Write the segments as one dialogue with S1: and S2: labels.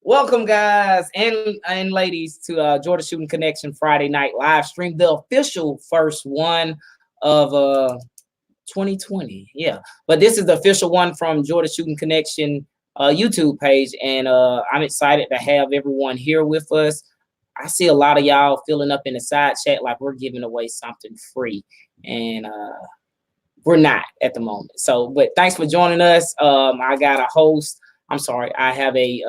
S1: Welcome, guys and ladies, to Georgia Shooting Connection Friday night live stream, the official first one of 2020. Yeah, but this is the official one from Georgia Shooting Connection YouTube page, and I'm excited to have everyone here with us. I see a lot of y'all filling up in the side chat like we're giving away something free, and we're not at the moment. So, but thanks for joining us. I got a host. I'm sorry, I have a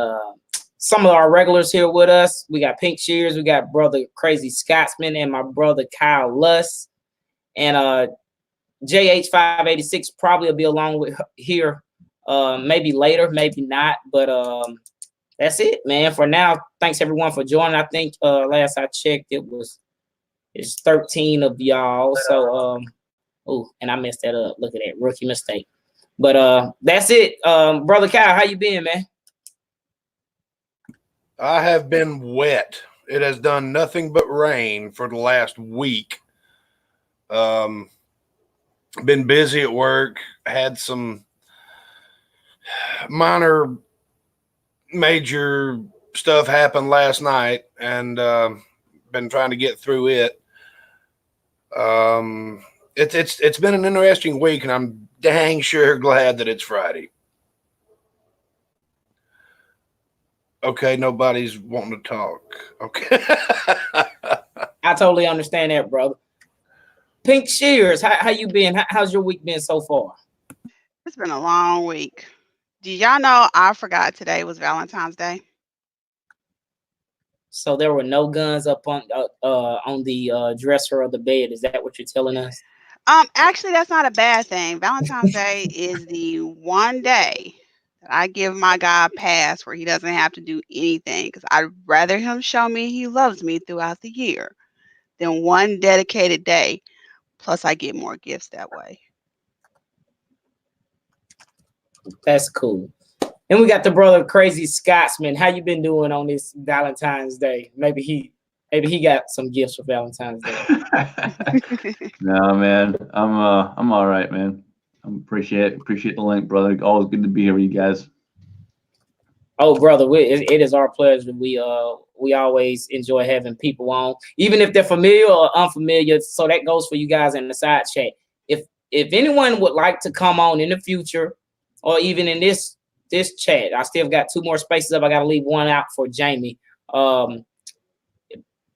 S1: some of our regulars here with us. We got Pink Shears, we got brother Crazy Scotsman, and my brother Kyle Luss, and JH586 probably will be along with here, maybe later, maybe not, but that's it, man. For now, thanks everyone for joining. I think last I checked, it's 13 of y'all. So oh, and I messed that up. Look at that rookie mistake. But that's it. Brother Kyle, how you been, man?
S2: I have been wet. It has done nothing but rain for the last week. Been busy at work. Had some minor, major stuff happen last night, and been trying to get through it. It's been an interesting week, and I'm dang sure glad that it's Friday. Okay, nobody's wanting to talk. Okay.
S1: I totally understand that, brother. Pink Shears, how you been? How's your week been so far?
S3: It's been a long week. Do y'all know I forgot today was Valentine's Day?
S1: So there were no guns up on the dresser of the bed. Is that what you're telling us?
S3: Actually, that's not a bad thing. Valentine's Day is the one day that I give my guy a pass where he doesn't have to do anything, because I'd rather him show me he loves me throughout the year than one dedicated day. Plus, I get more gifts that way.
S1: That's cool. And we got the brother Crazy Scotsman. How you been doing on this Valentine's Day? Maybe he got some gifts for Valentine's Day.
S4: No, man, I'm all right, man. I appreciate the link, brother. Always good to be here with you guys.
S1: Oh, brother, it is our pleasure. We always enjoy having people on, even if they're familiar or unfamiliar. So that goes for you guys in the side chat. If anyone would like to come on in the future, or even in this chat, I still got 2 more spaces up. I got to leave 1 out for Jamie.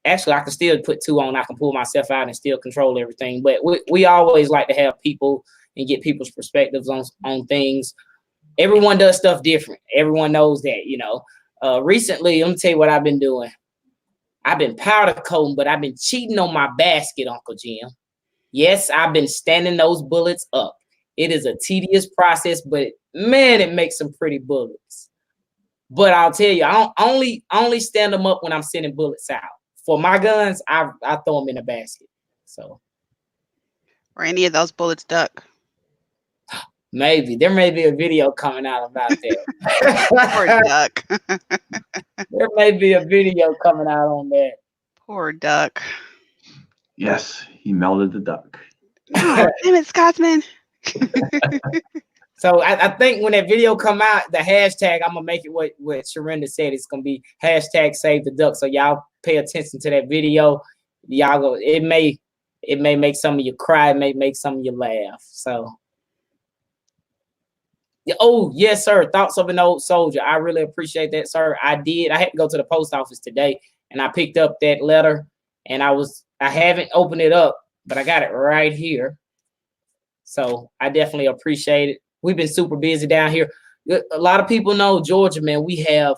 S1: Actually, I can still put 2 on. I can pull myself out and still control everything. But we always like to have people and get people's perspectives on things. Everyone does stuff different. Everyone knows that, you know. Recently, let me tell you what I've been doing. I've been powder coating, but I've been cheating on my basket, Uncle Jim. Yes, I've been standing those bullets up. It is a tedious process, but man, it makes some pretty bullets. But I'll tell you, I only stand them up when I'm sending bullets out. For my guns, I throw them in a basket. So,
S3: Or any of those bullets duck?
S1: Maybe there may be a video coming out about that.
S3: Poor duck.
S1: There may be a video coming out on that.
S3: Poor duck.
S4: Yes, he melted the duck.
S3: Oh, damn it, Scotsman.
S1: So I think when that video come out, the hashtag, I'm gonna make it what Sharinda said. It's gonna be hashtag save the duck. So y'all pay attention to that video. Y'all go. It may make some of you cry. It may make some of you laugh. So. Oh, yes, sir. Thoughts of an old soldier. I really appreciate that, sir. I did. I had to go to the post office today, and I picked up that letter, and I haven't opened it up, but I got it right here. So I definitely appreciate it. We've been super busy down here. A lot of people know Georgia, man, we have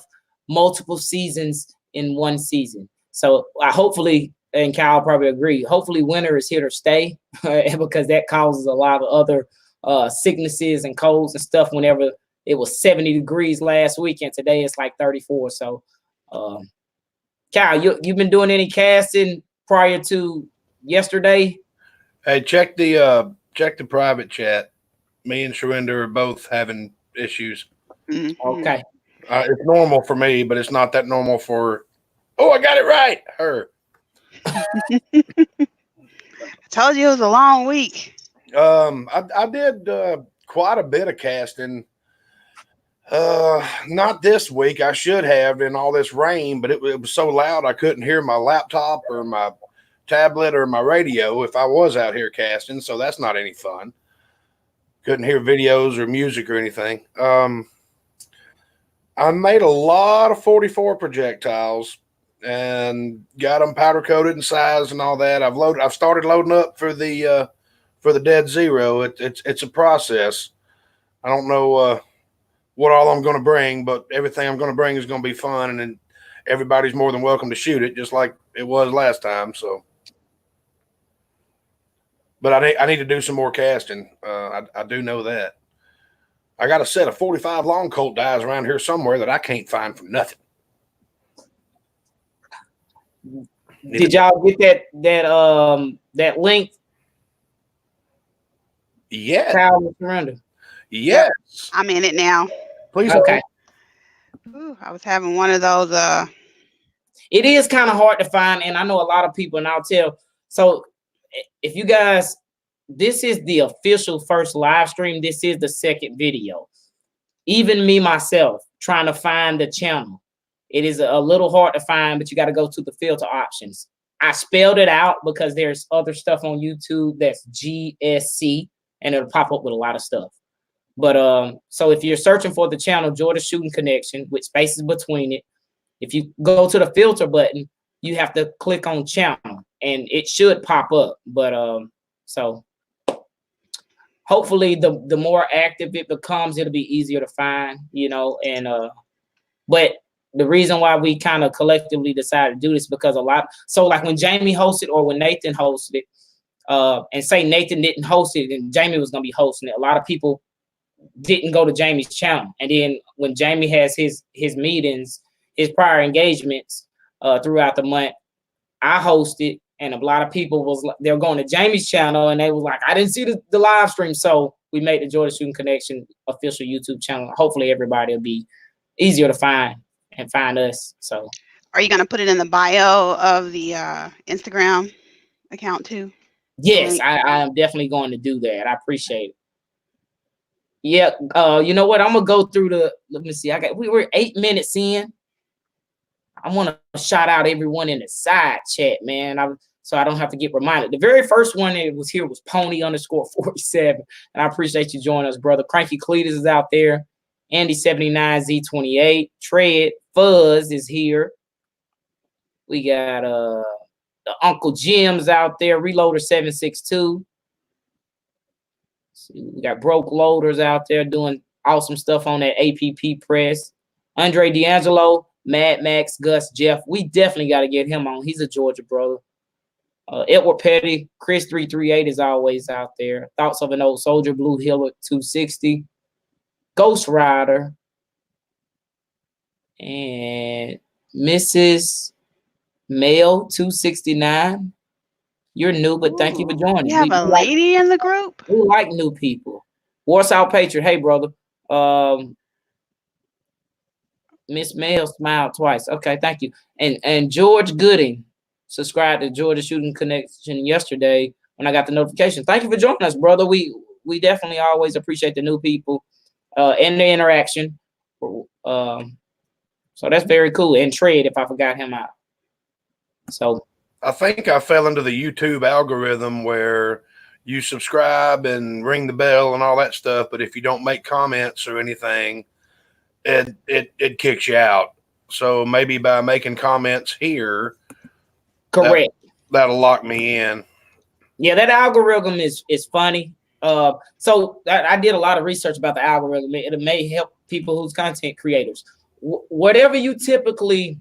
S1: multiple seasons in one season. So hopefully, and Kyle probably agree, hopefully winter is here to stay because that causes a lot of other sicknesses and colds and stuff. Whenever it was 70 degrees last week, and today it's like 34. So, Kyle, you've been doing any casting prior to yesterday?
S2: Hey, check the private chat. Me and Sharinda are both having issues.
S3: Mm-hmm.
S1: Okay.
S2: It's normal for me, but it's not that normal for. Oh, I got it right. Her.
S3: I told you it was a long week.
S2: I did quite a bit of casting. Not this week. I should have in all this rain, but it was so loud I couldn't hear my laptop or my tablet or my radio if I was out here casting. So that's not any fun. Couldn't hear videos or music or anything. I made a lot of 44 projectiles and got them powder coated and sized and all that. I've started loading up for the Dead Zero. It's a process. I don't know what all I'm going to bring, but everything I'm going to bring is going to be fun, and then everybody's more than welcome to shoot it, just like it was last time. So, but I need to do some more casting. I do know that. I got a set of 45 long Colt dies around here somewhere that I can't find for nothing.
S1: Did y'all get that link?
S2: Yeah.
S1: Power of Surrender.
S2: Yes.
S3: I'm in it now.
S2: Please.
S1: Okay.
S3: Ooh, I was having one of those.
S1: It is kind of hard to find, and I know a lot of people, and I'll tell. So, if you guys, this is the official first live stream. This is the second video. Even me myself trying to find the channel, it is a little hard to find, but you got to go to the filter options. I spelled it out because there's other stuff on YouTube that's GSC, and it'll pop up with a lot of stuff. But so if you're searching for the channel Georgia Shooting Connection with spaces between it, if you go to the filter button, you have to click on channel and it should pop up. But so hopefully the more active it becomes, it'll be easier to find, you know. And but the reason why we kind of collectively decided to do this because so like when Jamie hosted or when Nathan hosted it, and say Nathan didn't host it and Jamie was gonna be hosting it, a lot of people didn't go to Jamie's channel. And then when Jamie has his meetings, his prior engagements throughout the month, I hosted, and a lot of people they're going to Jamie's channel and they was like, I didn't see the live stream. So we made the Georgia Shooting Connection official YouTube channel. Hopefully everybody will be easier to find and find us. So
S3: Are you gonna put it in the bio of the Instagram account too?
S1: yes, I am definitely going to do that. I appreciate it. Yeah, you know what? I'm gonna go through let me see. We were 8 minutes in. I want to shout out everyone in the side chat, man. So I don't have to get reminded. The very first one that was here was Pony_47. And I appreciate you joining us, brother. Cranky Cletus is out there. Andy79Z28. Tread Fuzz is here. We got the Uncle Jim's out there. Reloader762. We got Broke Loaders out there doing awesome stuff on that APP press. Andre D'Angelo, Mad Max, Gus, Jeff. We definitely got to get him on. He's a Georgia brother. Edward Petty, Chris 338 is always out there. Thoughts of an Old Soldier, Blue Hill at 260. Ghost Rider. And Mrs. Mail 269. You're new, but thank you for joining.
S3: You have a lady in the group?
S1: We like new people. Warsaw Patriot, hey, brother. Miss Mail smiled twice. Okay, thank you. And George Gooding subscribed to Georgia Shooting Connection yesterday when I got the notification. Thank you for joining us, brother. We definitely always appreciate the new people and the interaction. So that's very cool. And Tread, if I forgot him out. So
S2: I think I fell into the YouTube algorithm where you subscribe and ring the bell and all that stuff, but if you don't make comments or anything, it kicks you out. So maybe by making comments here,
S1: correct,
S2: that'll lock me in.
S1: Yeah, that algorithm is funny. So I did a lot of research about the algorithm. It may help people who's content creators. Whatever you typically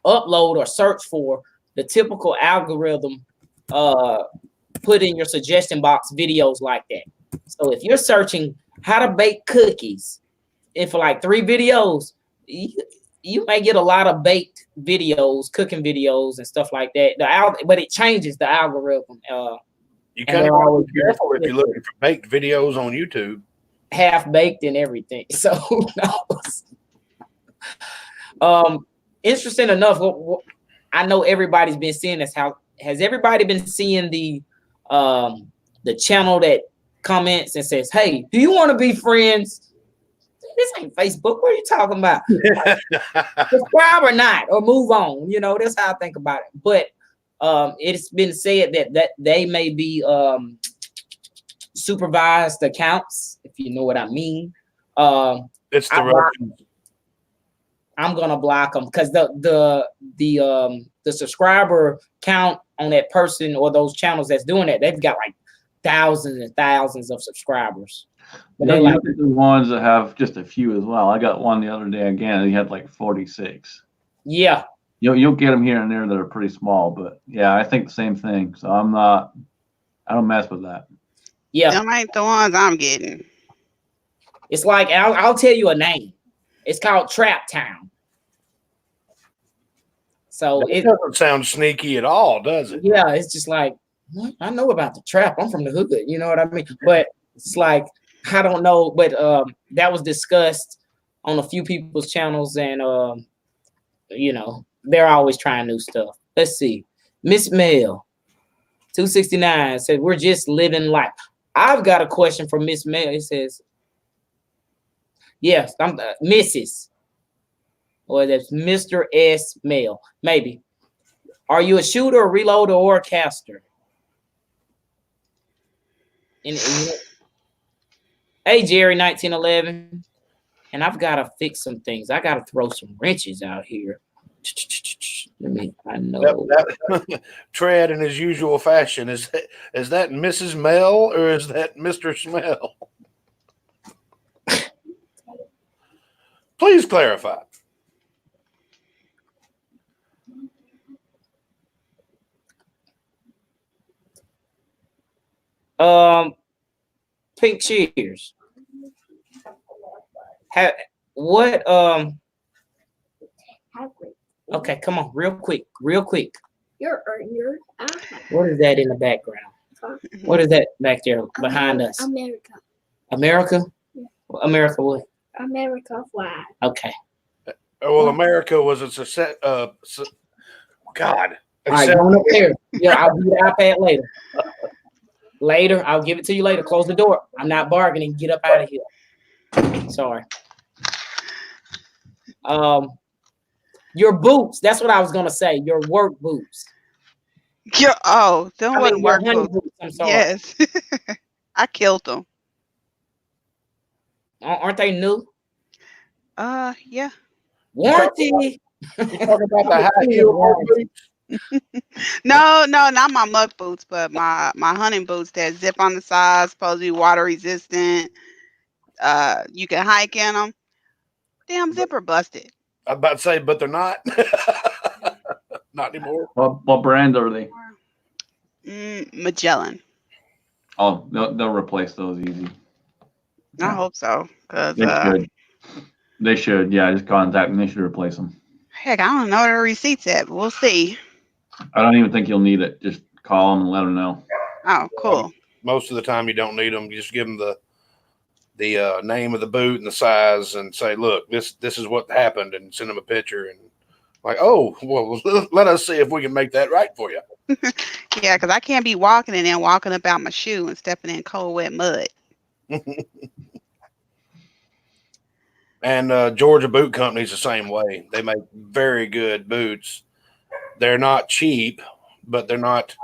S1: upload or search for, the typical algorithm put in your suggestion box videos like that. So if you're searching how to bake cookies, and for like 3 videos, you may get a lot of baked videos, cooking videos and stuff like that. But it changes the algorithm.
S2: You kind of want to be careful if you're looking for baked videos on YouTube.
S1: Half baked and everything. So who knows? Interesting enough, I know everybody's been seeing this. How has everybody been seeing the channel that comments and says, "Hey, do you want to be friends?" this ain't Facebook. What are you talking about? Subscribe or not, or move on. You know, that's how I think about it. But it's been said that they may be supervised accounts, if you know what I mean.
S2: It's the Russians.
S1: I'm gonna block them because the subscriber count on that person or those channels that's doing that, they've got like thousands and thousands of subscribers. But
S4: They
S1: like
S4: the ones that have just a few as well. I got one the other day again. He had like 46.
S1: Yeah,
S4: You'll get them here and there that are pretty small, but yeah, I think the same thing. So I don't mess with that.
S1: yeah.
S3: Them ain't the ones I'm getting.
S1: It's like I'll tell you a name. It's called Trap Town. So
S2: It doesn't sound sneaky at all, does it?
S1: Yeah, it's just like, what? I know about the trap. I'm from the hood. You know what I mean? But it's like, I don't know. But that was discussed on a few people's channels, and you know, they're always trying new stuff. Let's see. Miss Mel 269 said, we're just living life. I've got a question for Miss Mel. It says, yes, I'm Mrs. Or that's Mr. S. Male. Maybe. Are you a shooter, a reloader, or a caster? Hey, Jerry, 1911. And I've got to fix some things. I got to throw some wrenches out here. I know.
S2: Tread in his usual fashion. Is that Mrs. Mel or is that Mr. Smell? Please clarify.
S1: Pink cheers. What okay, come on, real quick. What is that in the background? What is that back there behind us? America?
S5: Yeah.
S1: America what?
S5: America flag.
S1: Okay.
S2: Well, America was a success. God.
S1: All right, going up there. Yeah, I'll give you the iPad later. Later, I'll give it to you later. Close the door. I'm not bargaining. Get up out of here. Sorry. Your boots. That's what I was gonna say. Your work boots.
S3: Them wouldn't work.
S1: Boots. I'm sorry.
S3: Yes. I killed them.
S1: Aren't they new?
S3: Yeah.
S1: Warranty.
S2: You talking about the high heel boots?
S3: No, not my muck boots, but my hunting boots that zip on the sides, supposed to be water resistant. You can hike in them. Damn zipper busted.
S2: I'm about to say, but they're not. Not anymore.
S4: What brand are they?
S3: Magellan.
S4: Oh, they'll replace those easy.
S3: I hope so. Cause
S4: They should. They should. Yeah, just contact them. They should replace them.
S3: Heck, I don't know where the receipt's at, but we'll see.
S4: I don't even think you'll need it. Just call them and let them know.
S3: Oh, cool.
S2: Most of the time, you don't need them. You just give them the name of the boot and the size, and say, "Look, this is what happened," and send them a picture. And like, oh, well, let us see if we can make that right for you.
S3: Yeah, because I can't be walking and then walking up out my shoe and stepping in cold, wet mud.
S2: And Georgia Boot Company's the same way. They make very good boots. They're not cheap, but they're not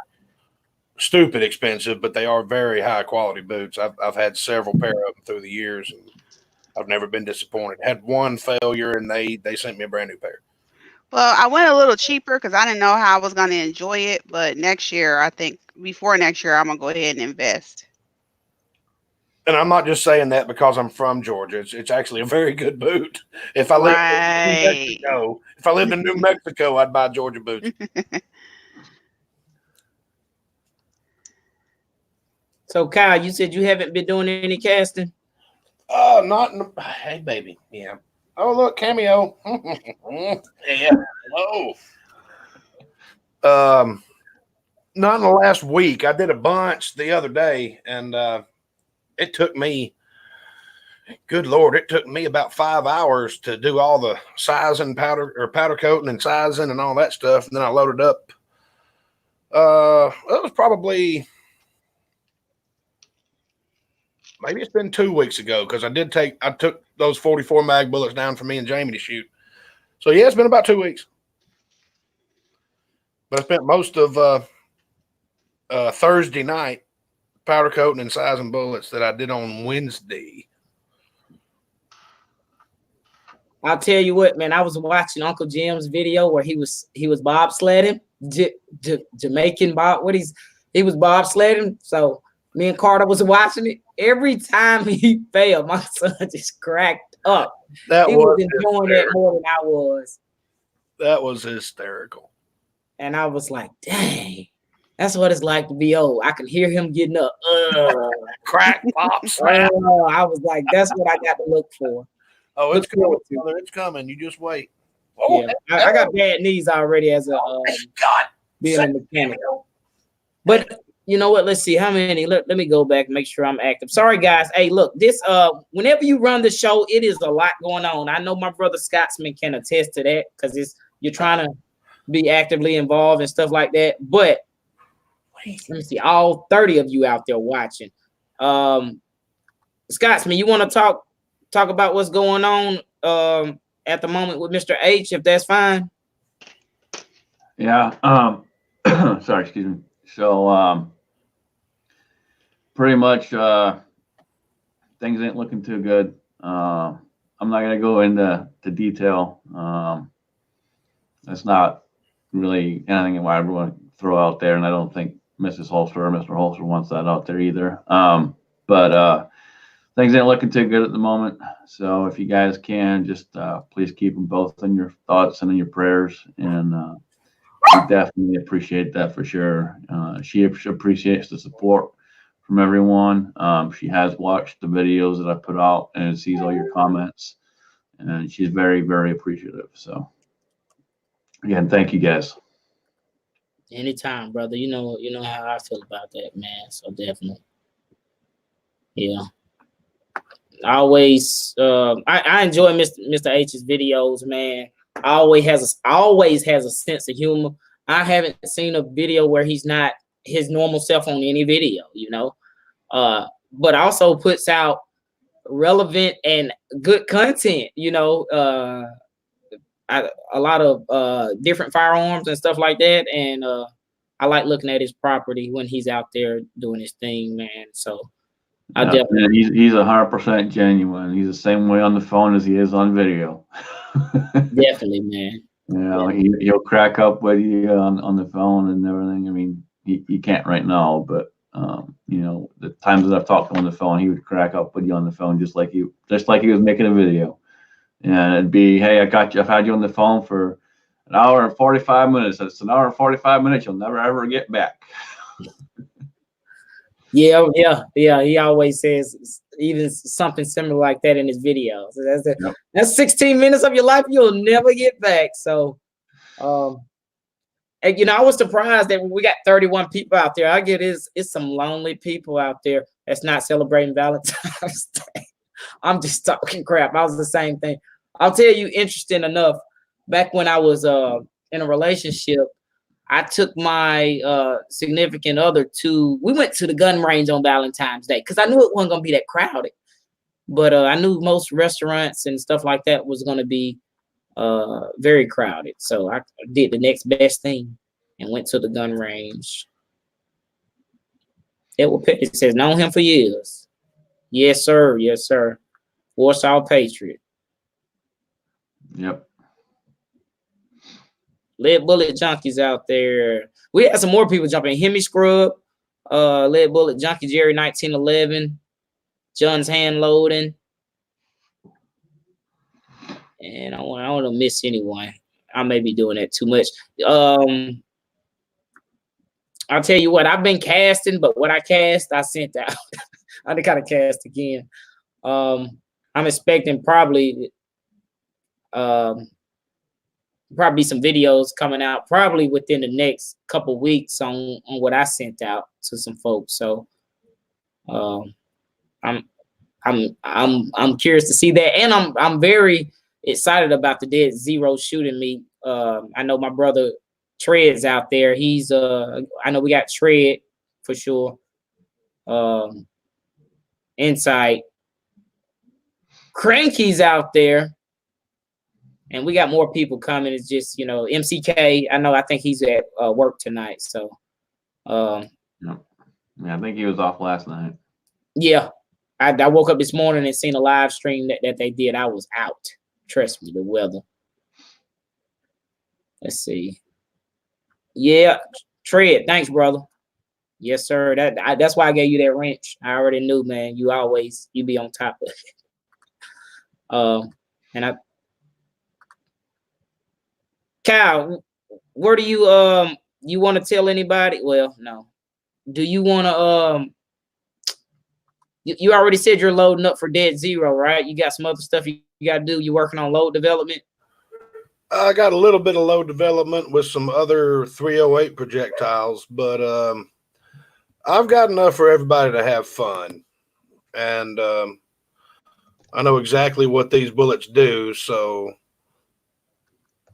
S2: stupid expensive, but they are very high quality boots. I've had several pair of them through the years, and I've never been disappointed. Had one failure, and they sent me a brand new pair.
S3: Well, I went a little cheaper because I didn't know how I was going to enjoy it. But next year, I think before next year, I'm going to go ahead and invest.
S2: And I'm not just saying that because I'm from Georgia. It's actually a very good boot. If I lived in New Mexico, I'd buy Georgia boots.
S1: So, Kyle, you said you haven't been doing any casting?
S2: Hey, baby. Yeah. Oh, look, cameo. Yeah. Hello. Not in the last week. I did a bunch the other day, and it took me, good Lord, it took me about 5 hours to do all the sizing, powder coating and sizing and all that stuff. And then I loaded up. It was probably maybe it's been 2 weeks ago because I took those 44 mag bullets down for me and Jamie to shoot. So yeah, it's been about 2 weeks. But I spent most of Thursday night powder coating and sizing bullets that I did on Wednesday.
S1: I'll tell you what, man. I was watching Uncle Jim's video where he was bobsledding, Jamaican bob. He was bobsledding. So me and Carter was watching it. Every time he failed, my son just cracked up. He was enjoying that more than I was.
S2: That was hysterical.
S1: And I was like, dang, that's what it's like to be old. I can hear him getting up.
S2: Crack, pop, slap.
S1: I was like, that's what I got to look for.
S2: Oh, it's coming, brother. It's coming. You just wait.
S1: Oh, yeah. I got bad knees already as a
S2: God,
S1: being a mechanic. But you know what? Let's see how many. Let me go back and make sure I'm active. Sorry, guys. Hey, look, this whenever you run the show, it is a lot going on. I know my brother Scotsman can attest to that because you're trying to be actively involved and stuff like that. But let me see, all 30 of you out there watching. Scotsman, you want to talk about what's going on at the moment with Mr. H, if that's fine?
S4: Yeah. Sorry, excuse me. So pretty much things ain't looking too good. I'm not gonna go into detail. That's not really anything I want to throw out there, and I don't think Mrs. Holster or Mr. Holster wants that out there either. But things ain't looking too good at the moment. So if you guys can, just please keep them both in your thoughts and in your prayers. And we definitely appreciate that for sure. She appreciates the support from everyone. She has watched the videos that I put out and sees all your comments. And she's very, very appreciative. So again, thank you guys.
S1: Anytime, brother. You know how I feel about that, man. So definitely. Yeah. I always I enjoy Mr. H's videos, man. Always has a sense of humor. I haven't seen a video where he's not his normal self on any video, but also puts out relevant and good content, a lot of different firearms and stuff like that. And I like looking at his property when he's out there doing his thing, man. So I definitely.
S4: He's 100% genuine. He's the same way on the phone as he is on video.
S1: Definitely, man.
S4: He'll crack up with you on the phone and everything. I mean, he can't right now, but the times that I've talked to him on the phone, he would crack up with you on the phone just like he was making a video. And it'd be, hey, I've had you on the phone for an hour and 45 minutes. That's an hour and 45 minutes you'll never ever get back.
S1: Yeah. He always says even something similar like that in his videos. So that's 16 minutes of your life you'll never get back. So, and I was surprised that when we got 31 people out there. I get it's some lonely people out there that's not celebrating Valentine's Day. I'm just talking crap. I was the same thing. I'll tell you, interesting enough, back when I was in a relationship, I took my significant other we went to the gun range on Valentine's Day because I knew it wasn't going to be that crowded. But I knew most restaurants and stuff like that was going to be very crowded. So I did the next best thing and went to the gun range. Edward Petty says, known him for years. Yes, sir. Yes, sir. Warsaw Patriot.
S4: Yep.
S1: Lead Bullet Junkies out there. We had some more people jumping. Hemi Scrub, Lead Bullet Junkie Jerry 1911, John's Hand Loading. And I want to miss anyone. I may be doing that too much. I'll tell you what, I've been casting, but what I cast, I sent out. I got to cast again. I'm expecting probably some videos coming out probably within the next couple weeks on what I sent out to some folks. So I'm curious to see that, and I'm very excited about the Dead Zero shooting me. I know my brother Tread's out there. He's I know we got Tread for sure. insight. Cranky's out there, and we got more people coming. It's just, you know, MCK. I think he's at work tonight. So,
S4: yeah, I think he was off last night.
S1: Yeah, I woke up this morning and seen a live stream that they did. I was out. Trust me, the weather. Let's see. Yeah, Tread. Thanks, brother. Yes, sir. That's why I gave you that wrench. I already knew, man. You be on top of it. And Kyle, where do you want to tell anybody? Well, no. Do you want to you already said you're loading up for Dead Zero, right? You got some other stuff you got to do. You working on load development?
S2: I got a little bit of load development with some other 308 projectiles, but I've got enough for everybody to have fun. And I know exactly what these bullets do, so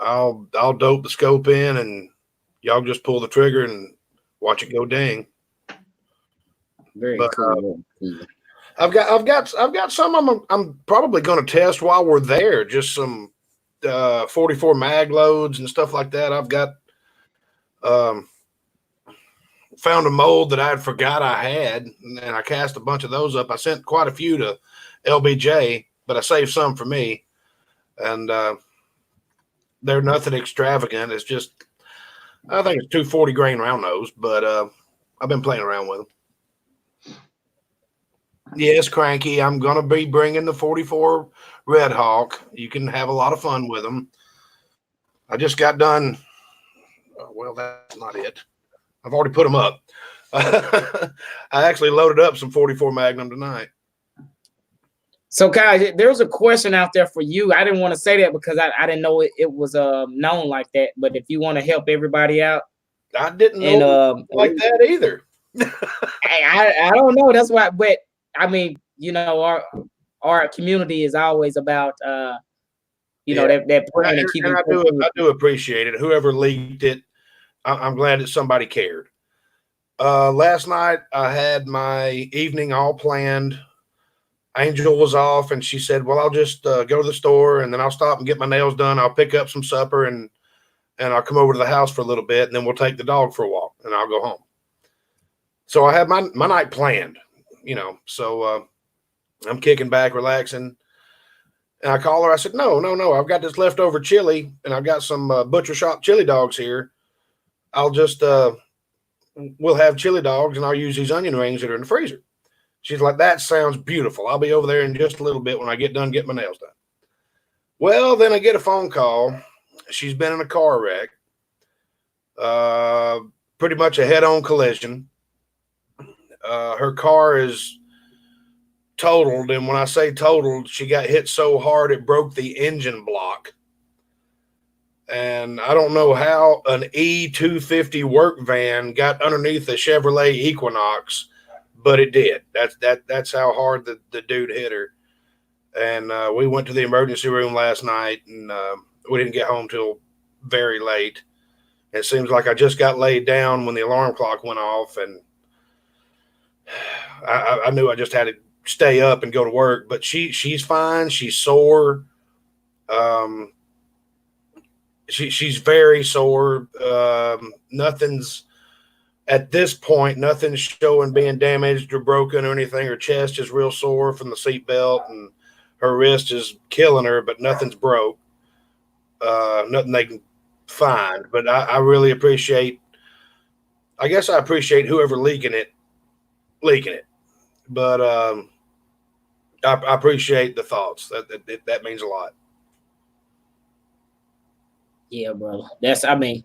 S2: I'll dope the scope in, and y'all just pull the trigger and watch it go ding.
S1: Very cool.
S2: I've got some I'm probably going to test while we're there. Just some 44 mag loads and stuff like that. I've got found a mold that I forgot I had, and I cast a bunch of those up. I sent quite a few to LBJ, but I saved some for me, and they're nothing extravagant. It's just, I think it's 240 grain round nose, but I've been playing around with them. Yes, Cranky, I'm going to be bringing the 44 Red Hawk. You can have a lot of fun with them. I just got done. Well, that's not it. I've already put them up. I actually loaded up some 44 Magnum tonight.
S1: So, Kyle, there was a question out there for you. I didn't want to say that because I didn't know it was known like that. But if you want to help everybody out,
S2: I didn't know like that either.
S1: I don't know. That's why. But I mean, you know, our community is always about you know, that praying and keeping.
S2: I do appreciate it. Whoever leaked it, I'm glad that somebody cared. Last night I had my evening all planned. Angel was off, and she said, well, I'll just go to the store, and then I'll stop and get my nails done. I'll pick up some supper, and I'll come over to the house for a little bit, and then we'll take the dog for a walk, and I'll go home. So I have my night planned, you know. So I'm kicking back, relaxing. And I call her. I said, no. I've got this leftover chili, and I've got some butcher shop chili dogs here. I'll just we'll have chili dogs, and I'll use these onion rings that are in the freezer. She's like, that sounds beautiful. I'll be over there in just a little bit when I get done getting my nails done. Well, then I get a phone call. She's been in a car wreck, pretty much a head-on collision. Her car is totaled, and when I say totaled, she got hit so hard it broke the engine block. And I don't know how an E250 work van got underneath a Chevrolet Equinox, but it did. That's how hard the dude hit her. And we went to the emergency room last night, and we didn't get home till very late. It seems like I just got laid down when the alarm clock went off, and I knew I just had to stay up and go to work. But she's fine. She's sore. She's very sore. Nothing's at this point, nothing's showing being damaged or broken or anything. Her chest is real sore from the seatbelt, and her wrist is killing her, but nothing's broke. Nothing they can find. But I really appreciate, I guess I appreciate whoever leaking it. But I appreciate the thoughts. That means a lot.
S1: Yeah, bro. I mean,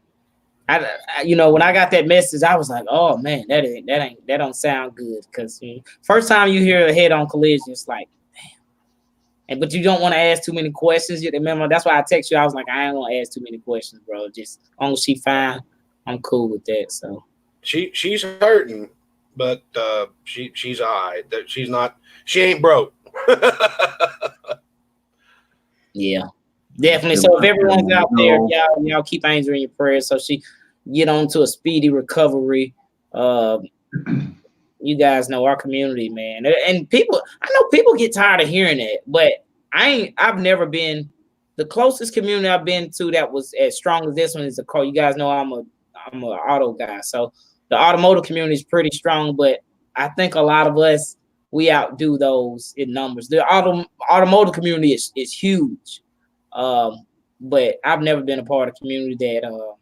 S1: I you know, when I got that message, I was like, oh man, that don't sound good. Because first time you hear a head-on collision, it's like, damn. But you don't want to ask too many questions. You remember, that's why I text you. I was like, I ain't gonna ask too many questions, bro. Just as long as she fine, I'm cool with that. So
S2: she's hurting, but she's all right. She ain't broke.
S1: Yeah. Definitely. So if everyone's out there, y'all keep Angel in your prayers so she get on to a speedy recovery. you guys know our community, man. And people, I know people get tired of hearing it, but I've never been, the closest community I've been to that was as strong as this one is a car. You guys know I'm an auto guy. So the automotive community is pretty strong, but I think a lot of us, we outdo those in numbers. The automotive community is huge. But I've never been a part of a community that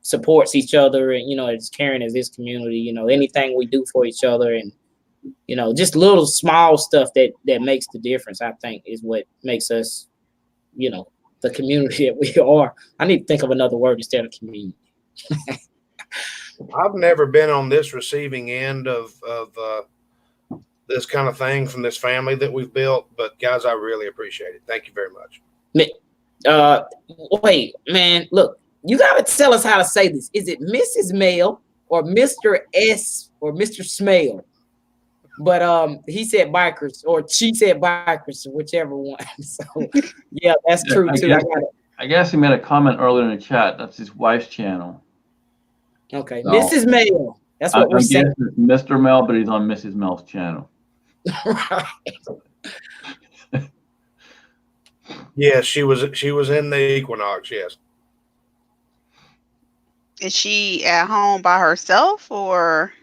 S1: supports each other and, you know, is caring as this community, you know, anything we do for each other and, you know, just little small stuff that makes the difference, I think, is what makes us, you know, the community that we are. I need to think of another word instead of community.
S2: I've never been on this receiving end of this kind of thing from this family that we've built, but guys, I really appreciate it. Thank you very much.
S1: Wait, man, look, you got to tell us how to say this. Is it Mrs. Mail or Mr. S or Mr. Smale? But he said bikers, or she said bikers, whichever one. So yeah, that's true too.
S4: I guess he made a comment earlier in the chat. That's his wife's channel.
S1: Okay,
S4: So,
S1: Mrs. Mail. That's what we're saying.
S4: Mr. Mel, but he's on Mrs. Mel's channel.
S1: Right.
S2: Yes, she was in the Equinox. Yes.
S3: Is she at home by herself, or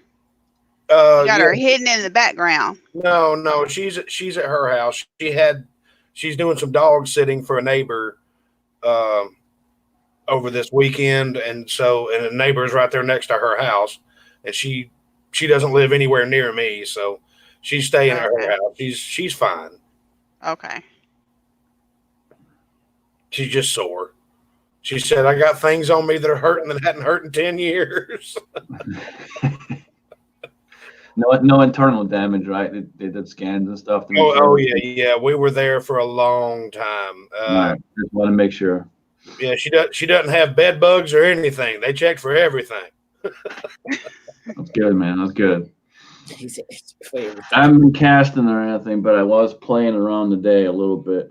S3: you got her hidden in the background?
S2: No, she's at her house. She's doing some dog sitting for a neighbor over this weekend, and a neighbor is right there next to her house, and she doesn't live anywhere near me, so she's staying at her house. She's fine.
S3: Okay.
S2: She's just sore. She said, "I got things on me that are hurting that hadn't hurt in 10 years."
S4: No internal damage, right? They did scans and stuff.
S2: Oh yeah. We were there for a long time.
S4: Right. Just want to make sure.
S2: Yeah, she doesn't have bed bugs or anything. They checked for everything.
S4: That's good, man. That's good. I haven't been casting or anything, but I was playing around today a little bit.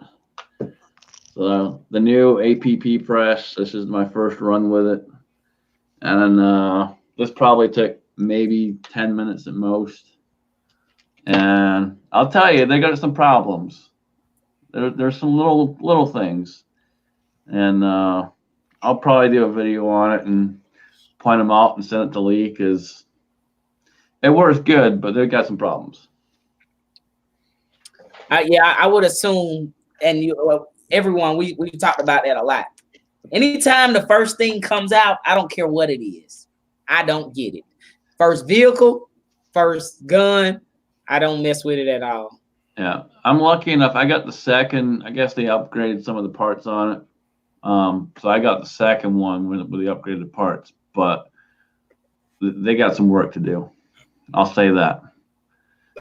S4: So the new APP press, this is my first run with it. And this probably took maybe 10 minutes at most. And I'll tell you, they got some problems. There's some little things. And I'll probably do a video on it and point them out and send it to Lee, because it works good, but they've got some problems.
S1: Yeah, I would assume, and everyone, we talked about that a lot. Anytime the first thing comes out, I don't care what it is. I don't get it. First vehicle, first gun, I don't mess with it at all.
S4: Yeah, I'm lucky enough. I got the second. I guess they upgraded some of the parts on it. So I got the second one with the upgraded parts, but they got some work to do. I'll say that.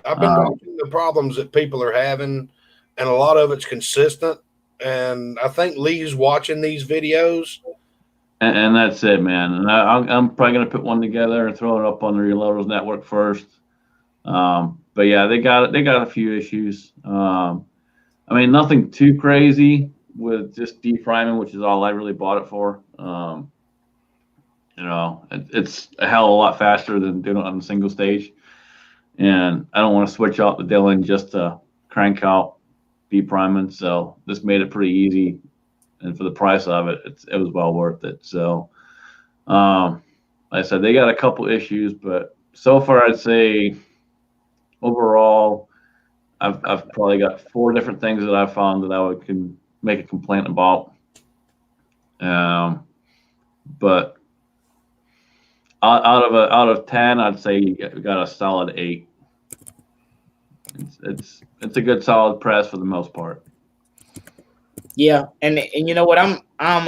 S2: I've been watching the problems that people are having, and a lot of it's consistent. And I think Lee's watching these videos.
S4: And that's it, man. And I'm probably going to put one together and throw it up on the Reloaders Network first. But yeah, they got a few issues. I mean, nothing too crazy with just defriming, which is all I really bought it for. You know, it's a hell of a lot faster than doing it on a single stage. And I don't want to switch out the Dylan just to crank out defriming. So this made it pretty easy. And for the price of it, it was well worth it. So, like I said, they got a couple issues, but so far I'd say overall, I've probably got 4 different things that I found that I can make a complaint about. But out of 10, I'd say you got a solid 8. It's a good solid press for the most part.
S1: Yeah, and you know what, I'm I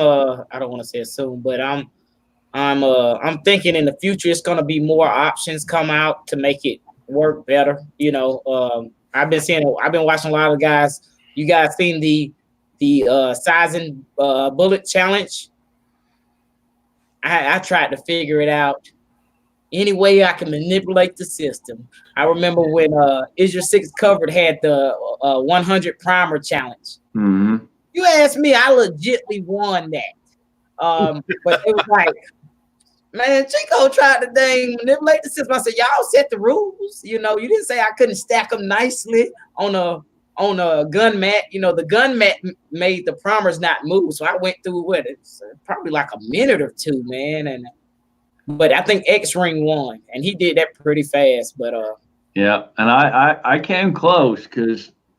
S1: don't want to say it soon, but I'm thinking in the future it's gonna be more options come out to make it work better. You know, I've been watching a lot of guys. You guys seen the sizing bullet challenge? I tried to figure it out any way I can manipulate the system. I remember when Is Your Six Covered had the 100 primer challenge.
S4: Mm-hmm.
S1: You asked me, I legitly won that. But it was like Man, Chico tried to dang manipulate the system. I said, y'all set the rules. You know, you didn't say I couldn't stack them nicely on a gun mat. You know, the gun mat made the primers not move. So I went through what it's probably like a minute or two, man. But I think X-Ring won, and he did that pretty fast. But
S4: yeah, and I came close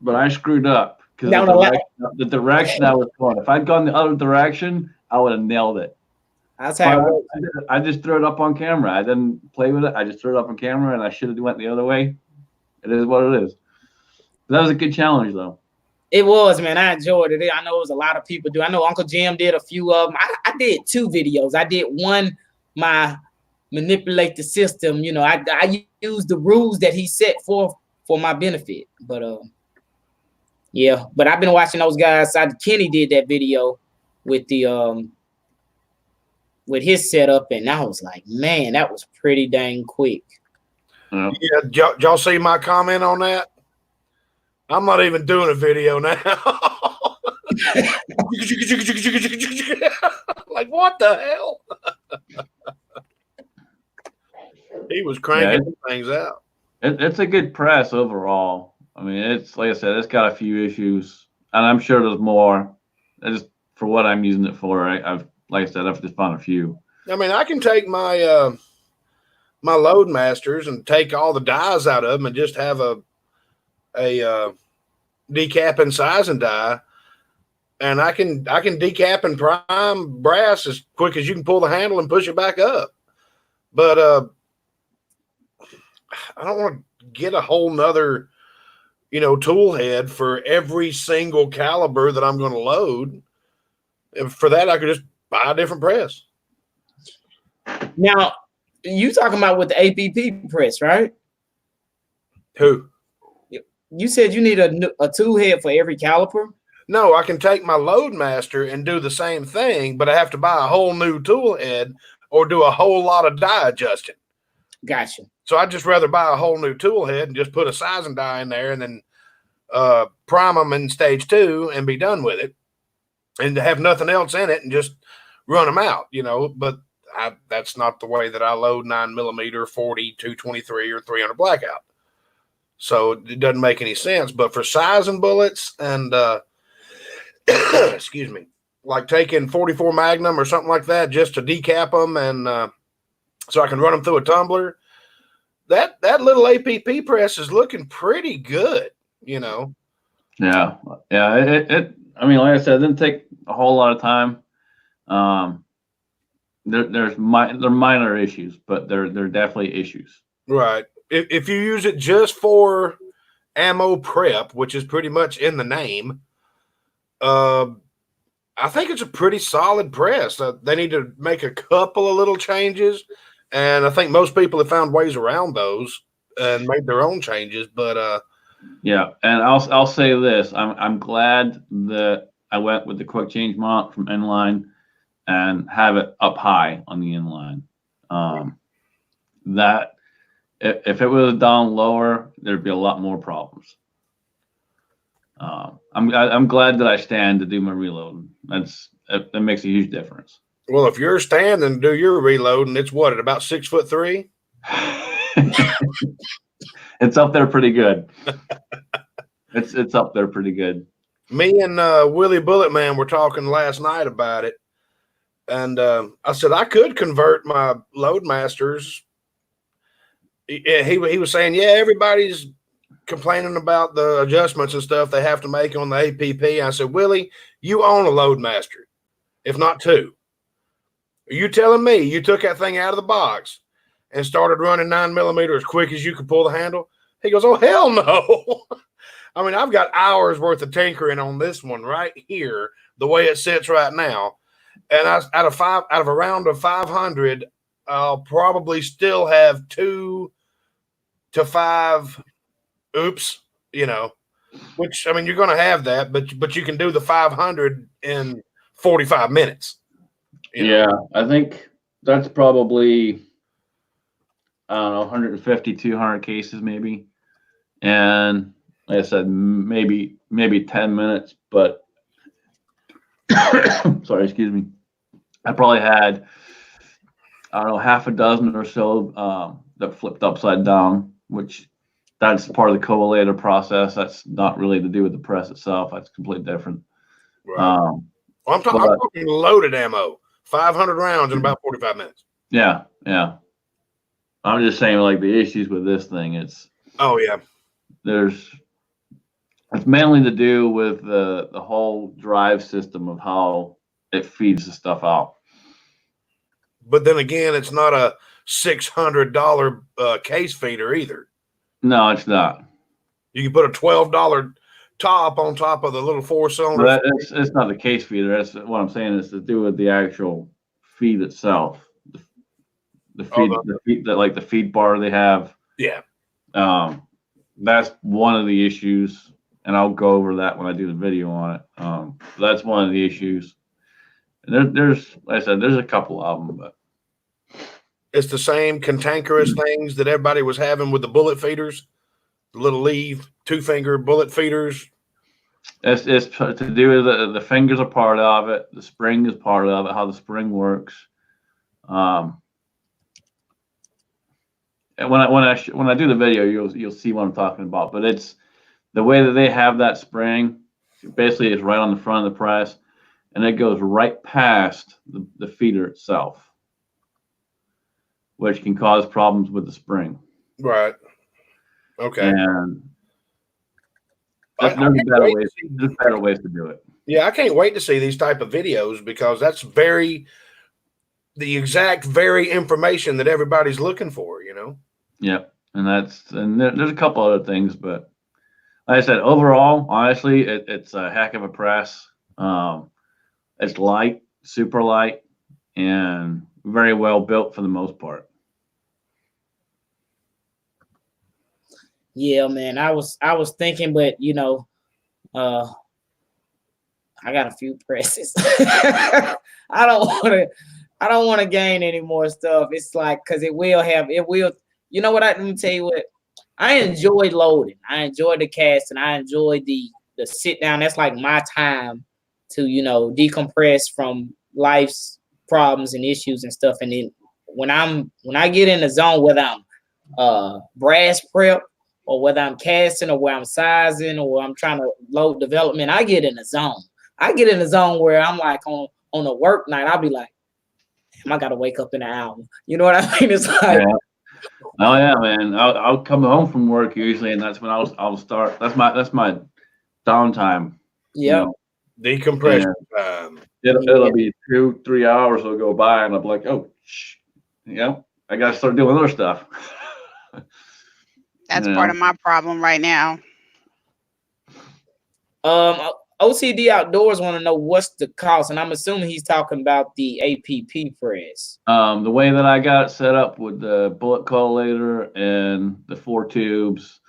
S4: but I screwed up because the direction I was going. If I'd gone the other direction, I would have nailed it.
S1: That's how
S4: I just threw it up on camera. I didn't play with it. I just threw it up on camera, and I should have went the other way. It is what it is. But that was a good challenge, though.
S1: It was, man. I enjoyed it. I know it was a lot of people do. I know Uncle Jim did a few of them. I did 2 videos. I did one, my manipulate the system. You know, I used the rules that he set for my benefit. But yeah. But I've been watching those guys. Kenny did that video with the with his setup, and I was like, man, that was pretty dang quick.
S2: Yeah, y'all see my comment on that? I'm not even doing a video now. Like, what the hell? He was cranking things out.
S4: It's a good press overall. I mean, it's like I said, it's got a few issues, and I'm sure there's more. Just for what I'm using it for, like I said, I've just found a few.
S2: I mean, I can take my my Loadmasters and take all the dies out of them and just have a decap and sizing die, and I can decap and prime brass as quick as you can pull the handle and push it back up. But I don't want to get a whole nother, tool head for every single caliber that I'm going to load. And for that, I could just buy a different press.
S1: Now, you talking about with the APP press, right?
S2: Who?
S1: You said you need a tool head for every caliper?
S2: No, I can take my Loadmaster and do the same thing, but I have to buy a whole new tool head or do a whole lot of die adjusting.
S1: Gotcha.
S2: So I'd just rather buy a whole new tool head and just put a sizing die in there and then prime them in stage 2 and be done with it, and have nothing else in it and just run them out, But that's not the way that I load 9mm, 40, 223, or 300 blackout. So it doesn't make any sense. But for sizing bullets and excuse me, like taking 44 Magnum or something like that just to decap them and so I can run them through a tumbler, that little APP press is looking pretty good,
S4: Yeah. It I mean, like I said, it didn't take a whole lot of time. They're minor issues, but they're definitely issues.
S2: Right. If you use it just for ammo prep, which is pretty much in the name, I think it's a pretty solid press. They need to make a couple of little changes, and I think most people have found ways around those and made their own changes. But
S4: yeah, and I'll say this: I'm glad that I went with the quick change mount from inline and have it up high on the inline. That if it was down lower, there'd be a lot more problems. I'm glad that I stand to do my reloading. That makes a huge difference.
S2: Well, if you're standing to do your reloading, it's what, at about 6'3"?
S4: It's up there pretty good. It's up there pretty good.
S2: Me and Willie Bulletman were talking last night about it, and I said I could convert my Loadmasters. He was saying, yeah, everybody's complaining about the adjustments and stuff they have to make on the APP. I said, Willie, you own a Loadmaster, if not 2. Are you telling me you took that thing out of the box and started running 9mm as quick as you could pull the handle? He goes, oh, hell no. I mean, I've got hours worth of tinkering on this one right here, the way it sits right now. And out of a round of 500, I'll probably still have 2 to 5 oops, which, I mean, you're going to have that, but you can do the 500 in 45 minutes.
S4: Yeah, I think that's probably, I don't know, 150, 200 cases maybe. And like I said, maybe 10 minutes, but sorry, excuse me. I probably had I don't know, half a dozen or so that flipped upside down, which that's part of the collator process. That's not really to do with the press itself. That's completely different.
S2: Right. Well, I'm talking loaded ammo, 500 rounds in about 45 minutes.
S4: Yeah, yeah. I'm just saying, like, the issues with this thing, it's mainly to do with the whole drive system of how it feeds the stuff out.
S2: But then again, it's not a $600 case feeder either.
S4: No, it's not.
S2: You can put a $12 top on top of the little 4-cylinder.
S4: It's not the case feeder. That's what I'm saying. Is to do with the actual feed itself. The feed, like the feed bar they have.
S2: Yeah.
S4: That's one of the issues, and I'll go over that when I do the video on it. That's one of the issues. And there's, like I said, there's a couple of them, but
S2: it's the same cantankerous things that everybody was having with the bullet feeders, the little leave 2-finger bullet feeders.
S4: It's to do with the fingers are part of it. The spring is part of it. How the spring works. And when I do the video, you'll see what I'm talking about. But it's the way that they have that spring. Basically, it's right on the front of the press, and it goes right past the feeder itself, which can cause problems with the spring.
S2: Right. Okay.
S4: And there's better ways to do it.
S2: Yeah, I can't wait to see these type of videos because that's the exact very information that everybody's looking for, you know?
S4: Yeah. And there's a couple other things, but like I said, overall, honestly, it's a heck of a press. It's light, super light, and very well built for the most part.
S1: Yeah, man. I was thinking, but you know, I got a few presses. I don't want to gain any more stuff. It's like because it will. You know what? Let me tell you what. I enjoy loading. I enjoy the cast, and I enjoy the sit down. That's like my time to decompress from life's problems and issues and stuff. And then when I get in the zone, whether I'm brass prep or whether I'm casting or where I'm sizing or I'm trying to load development, I get in the zone. I get in the zone where I'm like on a work night, I'll be like, damn, I gotta wake up in an hour. You know what I mean? It's like,
S4: yeah. Oh yeah, man. I'll come home from work usually, and that's when I'll start. That's my downtime.
S1: Yeah.
S2: Decompression time.
S4: It'll be 2-3 hours will go by, and I'm like, oh, I gotta start doing other stuff.
S3: That's part of my problem right now.
S1: OCD Outdoors want to know what's the cost, and I'm assuming he's talking about the APP press.
S4: The way that I got it set up with the bullet collator and the 4 tubes,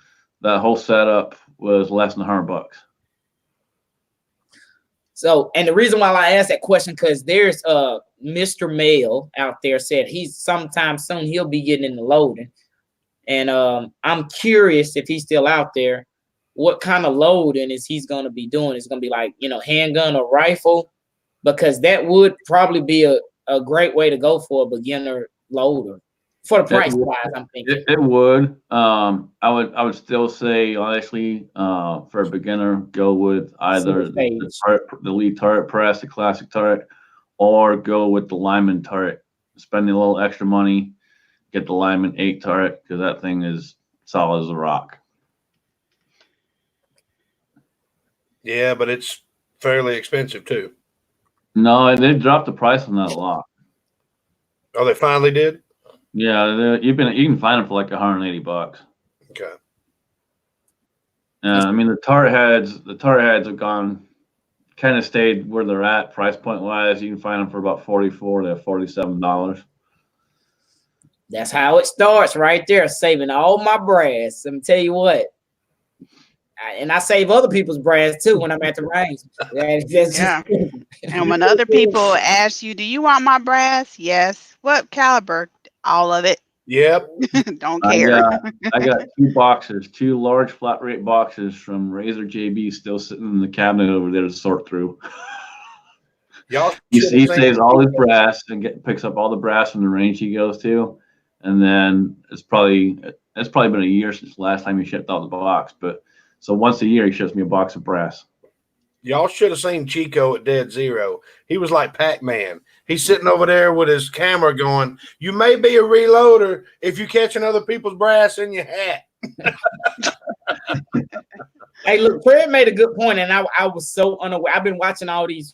S4: that whole setup was less than $100.
S1: So, and the reason why I asked that question because there's Mr. Mail out there said he's sometime soon he'll be getting in the loading, and I'm curious if he's still out there. What kind of loading is he's going to be doing? It's going to be like, handgun or rifle, because that would probably be a great way to go for a beginner loader for the price wise. I'm thinking
S4: it would. I would still say honestly, for a beginner, go with either the lead turret press, the classic turret, or go with the Lyman turret. Spend a little extra money, get the Lyman 8 turret because that thing is solid as a rock.
S2: Yeah, but it's fairly expensive too.
S4: No, they dropped the price on that a lot.
S2: Oh, they finally did?
S4: Yeah, you can find them for like $180.
S2: Okay.
S4: I mean the turret heads have gone, kind of stayed where they're at price point wise. You can find them for about $44 to $47.
S1: That's how it starts right there, saving all my brass. Let me tell you what. And I save other people's brass too when I'm at the range.
S3: Yeah. And when other people ask you, do you want my brass? Yes. What caliber? All of it.
S2: Yep.
S3: Don't care.
S4: I got 2 large flat rate boxes from Razor JB still sitting in the cabinet over there to sort through.
S2: Y'all
S4: He
S2: should have seen
S4: saves all his brass and picks up all the brass from the range he goes to, and then it's probably been a year since the last time he shipped out the box. But so once a year he ships me a box of brass.
S2: Y'all should have seen Chico at Dead Zero. He was like Pac-Man. He's sitting over there with his camera going, "You may be a reloader if you catching other people's brass in your hat."
S1: Hey, look, Fred made a good point, and I was so unaware. I've been watching all these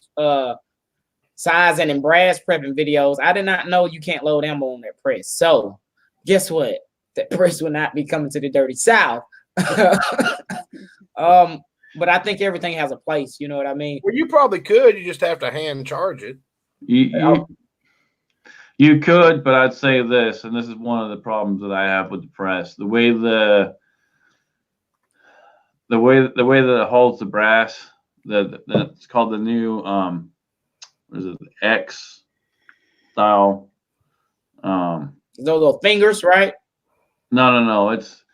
S1: sizing and brass prepping videos. I did not know you can't load ammo on that press. So guess what? That press will not be coming to the Dirty South. But I think everything has a place. You know what I mean?
S2: Well, you probably could. You just have to hand charge it.
S4: You could, but I'd say this, and this is one of the problems that I have with the press. The way that it holds the brass, it's called the new what is it, X style.
S1: Those little fingers, right?
S4: No. It's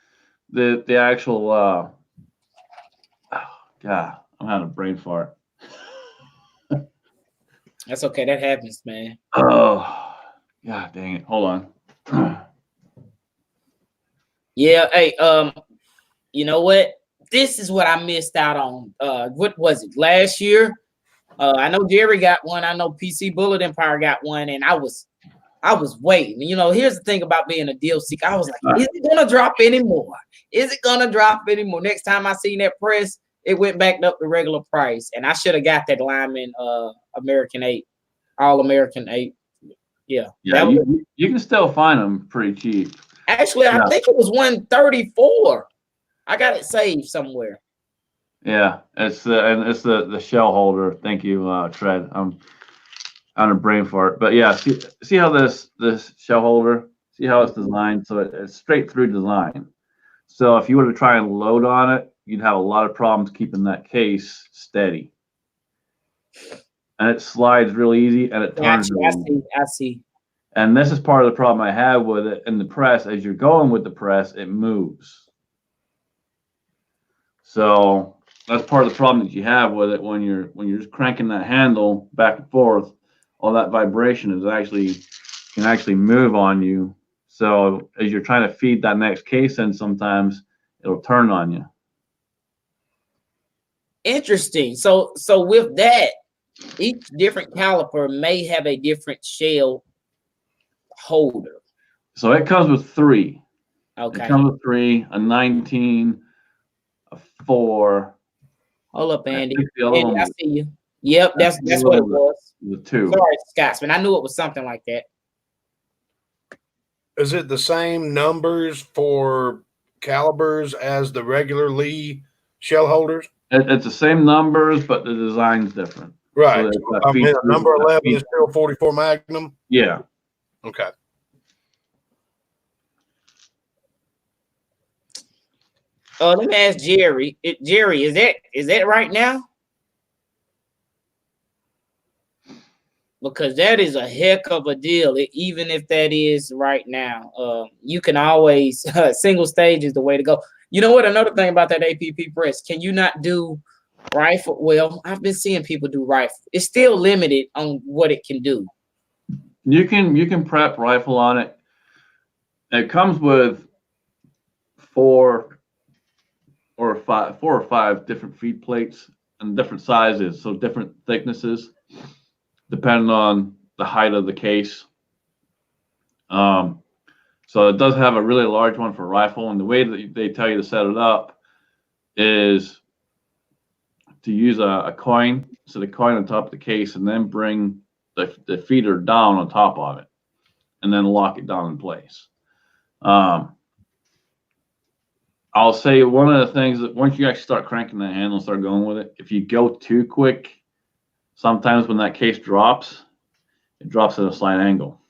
S4: the actual. Oh, God, I'm having a brain fart.
S1: That's okay. That happens, man.
S4: Oh, God, dang it! Hold on.
S1: Yeah. Hey, you know what? This is what I missed out on. What was it last year? I know Jerry got one. I know PC Bullet Empire got one, and I was waiting. You know, here's the thing about being a deal seeker. I was like, is it gonna drop anymore? Is it gonna drop anymore? Next time I seen that press, it went back up the regular price, and I should have got that Lyman American 8, All American 8. Yeah.
S4: You can still find them pretty cheap.
S1: Actually, I think it was 134. I got it saved somewhere.
S4: Yeah, it's the shell holder. Thank you, Tread. I'm on a brain fart, but yeah, see how this shell holder, see how it's designed, so it's straight through design. So if you were to try and load on it, you'd have a lot of problems keeping that case steady. And it slides really easy, and it turns.
S1: I see.
S4: And this is part of the problem I have with it in the press. As you're going with the press, it moves. So that's part of the problem that you have with it when you're just cranking that handle back and forth. All that vibration can actually move on you. So as you're trying to feed that next case in, sometimes it'll turn on you.
S1: Interesting. So with that, each different caliper may have a different shell holder.
S4: So it comes with 3.
S1: Okay.
S4: It comes with 3, a 19, a 4.
S1: Hold up, Andy.
S4: Andy,
S1: I see you. Yep, that's what it was.
S4: The 2.
S1: Sorry, Scotsman. I knew it was something like that.
S2: Is it the same numbers for calibers as the regular Lee shell holders?
S4: It's the same numbers, but the design's different.
S2: Right.
S4: So
S2: I mean, number 11 is still 44 Magnum?
S4: Yeah.
S2: Okay.
S1: Let me ask Jerry. Jerry, is that right now? Because that is a heck of a deal, even if that is right now. You can always single stage is the way to go. You know what? Another thing about that APP press, can you not do rifle? Well, I've been seeing people do rifle. It's still limited on what it can do.
S4: You can prep rifle on it. It comes with 4 or 5 different feed plates and different sizes, so different thicknesses, depending on the height of the case. So it does have a really large one for rifle, and the way that they tell you to set it up is to use a coin, so the coin on top of the case, and then bring the feeder down on top of it, and then lock it down in place. I'll say one of the things that once you actually start cranking that handle and start going with it, if you go too quick, sometimes when that case drops, it drops at a slight angle.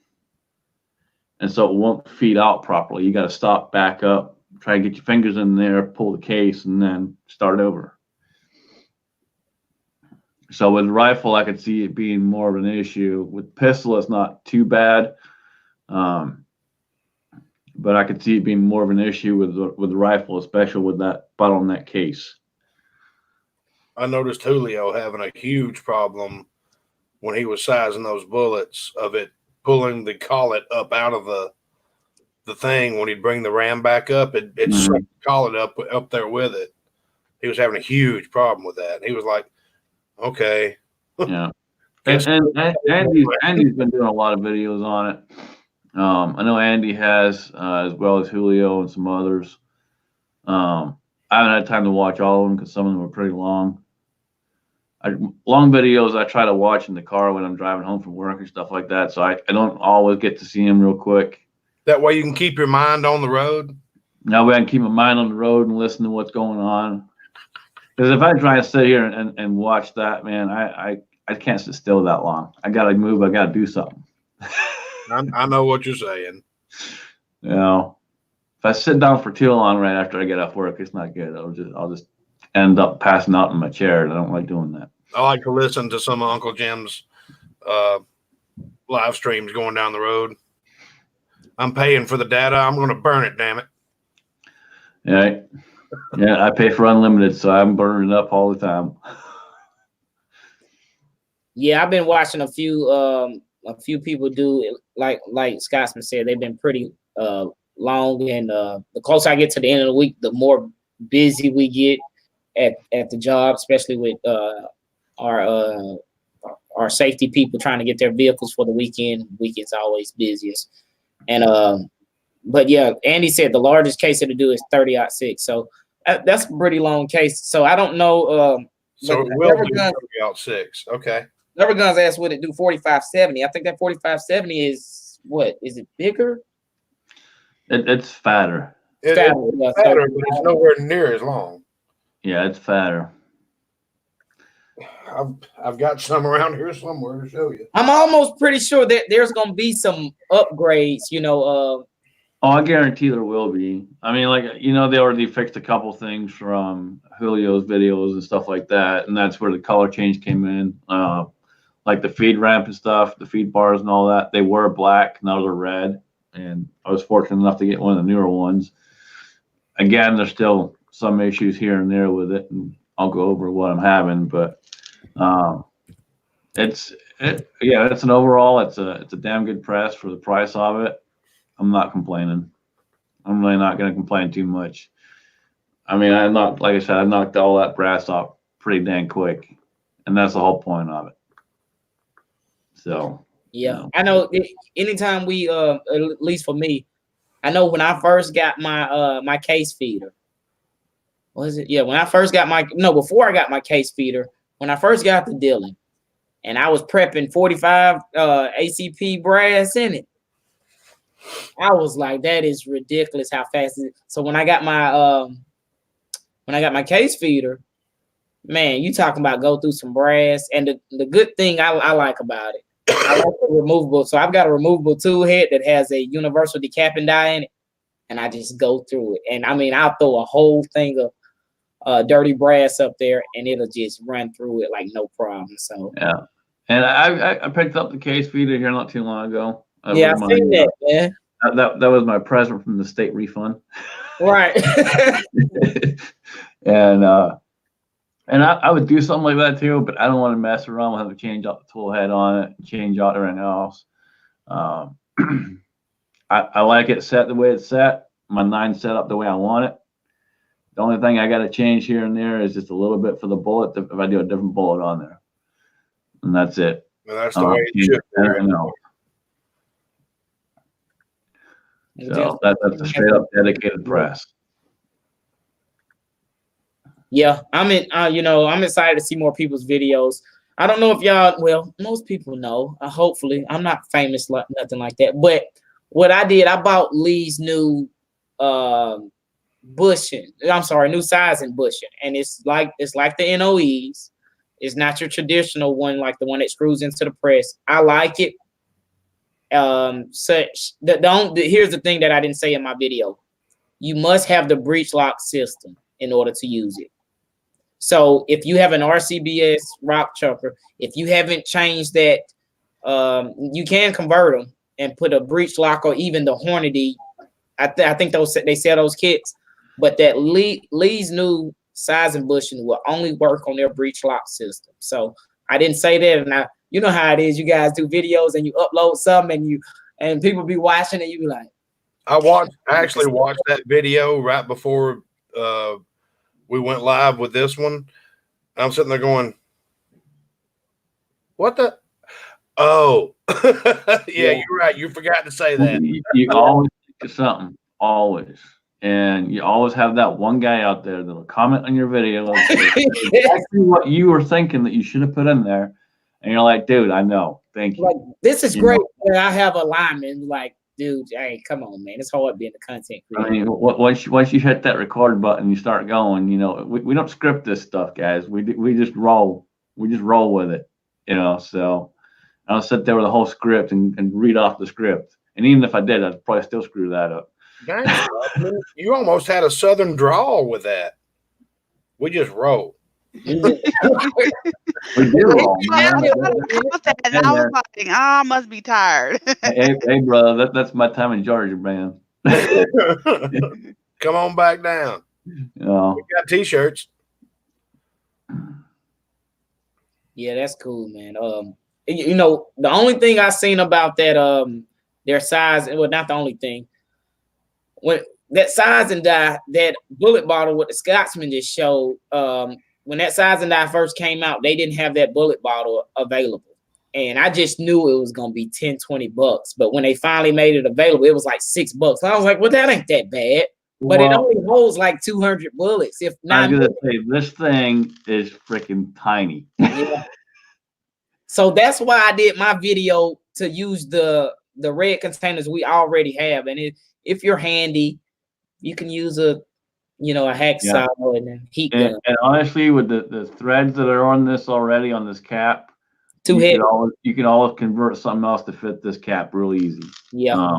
S4: And so it won't feed out properly. You got to stop, back up, try and get your fingers in there, pull the case, and then start over. So with rifle, I could see it being more of an issue. With pistol, it's not too bad. But I could see it being more of an issue with the rifle, especially with that bottleneck case.
S2: I noticed Julio having a huge problem when he was sizing those bullets of it, pulling the collet up out of the thing when he'd bring the ram back up, it sucked the collet up there with it. He was having a huge problem with that. He was like, okay.
S4: Yeah. And Andy's been doing a lot of videos on it. I know Andy has, as well as Julio and some others. I haven't had time to watch all of them because some of them are pretty long. Long videos I try to watch in the car when I'm driving home from work and stuff like that. So I don't always get to see them real quick.
S2: That way you can keep your mind on the road.
S4: That way I can keep my mind on the road and listen to what's going on. Because if I try to sit here and watch that, man, I can't sit still that long. I got to move. I got to do something.
S2: I know what you're saying.
S4: You know, if I sit down for too long right after I get off work, it's not good. I'll just end up passing out in my chair, and I don't like doing that.
S2: I like to listen to some of Uncle Jim's live streams going down the road. I'm paying for the data. I'm going to burn it, damn it.
S4: Yeah, yeah. I pay for unlimited, so I'm burning it up all the time.
S1: Yeah, I've been watching a few people do it, like Scotsman said, they've been pretty long, and the closer I get to the end of the week, the more busy we get at the job, especially with our safety people trying to get their vehicles for the weekend. Weekend's always busiest. And but yeah, Andy said the largest case to do is 30-06. So that's a pretty long case. So I don't know.
S2: So it will do 30-06. Okay.
S1: Never Guns asked would it do 4570. I think that 4570 is what? Is it bigger?
S4: It's fatter.
S2: It's fatter, but it's nowhere near as long.
S4: Yeah, it's fatter.
S2: I've got some around here somewhere to show you.
S1: I'm almost pretty sure that there's going to be some upgrades, you know.
S4: Oh, I guarantee there will be. I mean, like, you know, they already fixed a couple things from Julio's videos and stuff like that, and that's where the color change came in. Like the feed ramp and stuff, the feed bars and all that, they were black, now they're red. And I was fortunate enough to get one of the newer ones. Again, there's still some issues here and there with it, and I'll go over what I'm having, but it's an overall, it's a damn good press for the price of it. I'm not complaining. I'm really not going to complain too much. I mean, like I said, I knocked all that brass off pretty dang quick, and that's the whole point of it. So
S1: yeah, I know. Anytime we, at least for me, I know when I first got my my case feeder. Was it? Yeah, when I first got before I got my case feeder, when I first got the Dillon, and I was prepping 45 ACP brass in it. I was like, that is ridiculous how fast it is. So when I got my case feeder, man, you talking about go through some brass. And the good thing I like about it, I like the removable. So I've got a removable tool head that has a universal decapping die in it, and I just go through it. And I mean, I'll throw a whole thing of dirty brass up there, and it'll just run through it like no problem. So
S4: yeah, and I picked up the case feeder here not too long ago.
S1: Yeah, I've seen that, man.
S4: That was my present from the state refund.
S1: Right.
S4: And I would do something like that too, but I don't want to mess around. We'll have to change out the tool head on it, change out everything else. I like it set the way it's set. My 9 set up the way I want it. The only thing I got to change here and there is just a little bit for the bullet if I do a different bullet on there. And that's it.
S2: Well, that's the way it should be.
S4: So that's a straight up dedicated press.
S1: Yeah, I'm excited to see more people's videos. I don't know if y'all, well, most people know. Hopefully, I'm not famous like nothing like that. But what I did, I bought Lee's new bushing. I'm sorry, new sizing bushing, and it's like the NOEs. It's not your traditional one, like the one that screws into the press. I like it. Here's the thing that I didn't say in my video. You must have the breech lock system in order to use it. So if you have an RCBS rock chucker, if you haven't changed that, you can convert them and put a breech lock or even the Hornady. I think they sell those kits, but that Lee's new sizing bushing will only work on their breech lock system. So I didn't say that, and you know how it is. You guys do videos and you upload something and people be watching and you be like,
S2: I actually watched that video right before we went live with this one. I'm sitting there going, what the? Oh, yeah, you're right. You forgot to say that.
S4: You always think of something, always. And you always have that one guy out there that'll comment on your video and say exactly what you were thinking that you should have put in there. And you're like, dude, I know. Thank you.
S1: Like, this is great. I have alignment. Like, dude, hey, come on, man. It's hard being the content creator.
S4: I mean, once you hit that record button, you start going. You know, we don't script this stuff, guys. We just roll. We just roll with it. You know, so I'll sit there with a whole script and read off the script. And even if I did, I'd probably still screw that up.
S2: Dang, you almost had a southern drawl with that. We just roll.
S4: We do roll, man.
S3: And I was like, I must be tired.
S4: Hey, brother, that's my time in Georgia, man.
S2: Come on back down. We got t-shirts.
S1: Yeah, that's cool, man. You know, the only thing I seen about that their size, well, not the only thing, when that size and die, that bullet bottle what the Scotsman just showed, when that size and die first came out, they didn't have that bullet bottle available. And I just knew it was gonna be $10-20. But when they finally made it available, it was like $6. And I was like, well, that ain't that bad. But it only holds like 200 bullets. If not,
S4: I'm gonna say this thing is freaking tiny.
S1: Yeah. So that's why I did my video to use the red containers we already have. And if you're handy, you can use a hacksaw and then heat gun.
S4: And honestly, with the threads that are on this already on this cap,
S1: too heavy.
S4: You can always convert something else to fit this cap real easy.
S1: Yeah.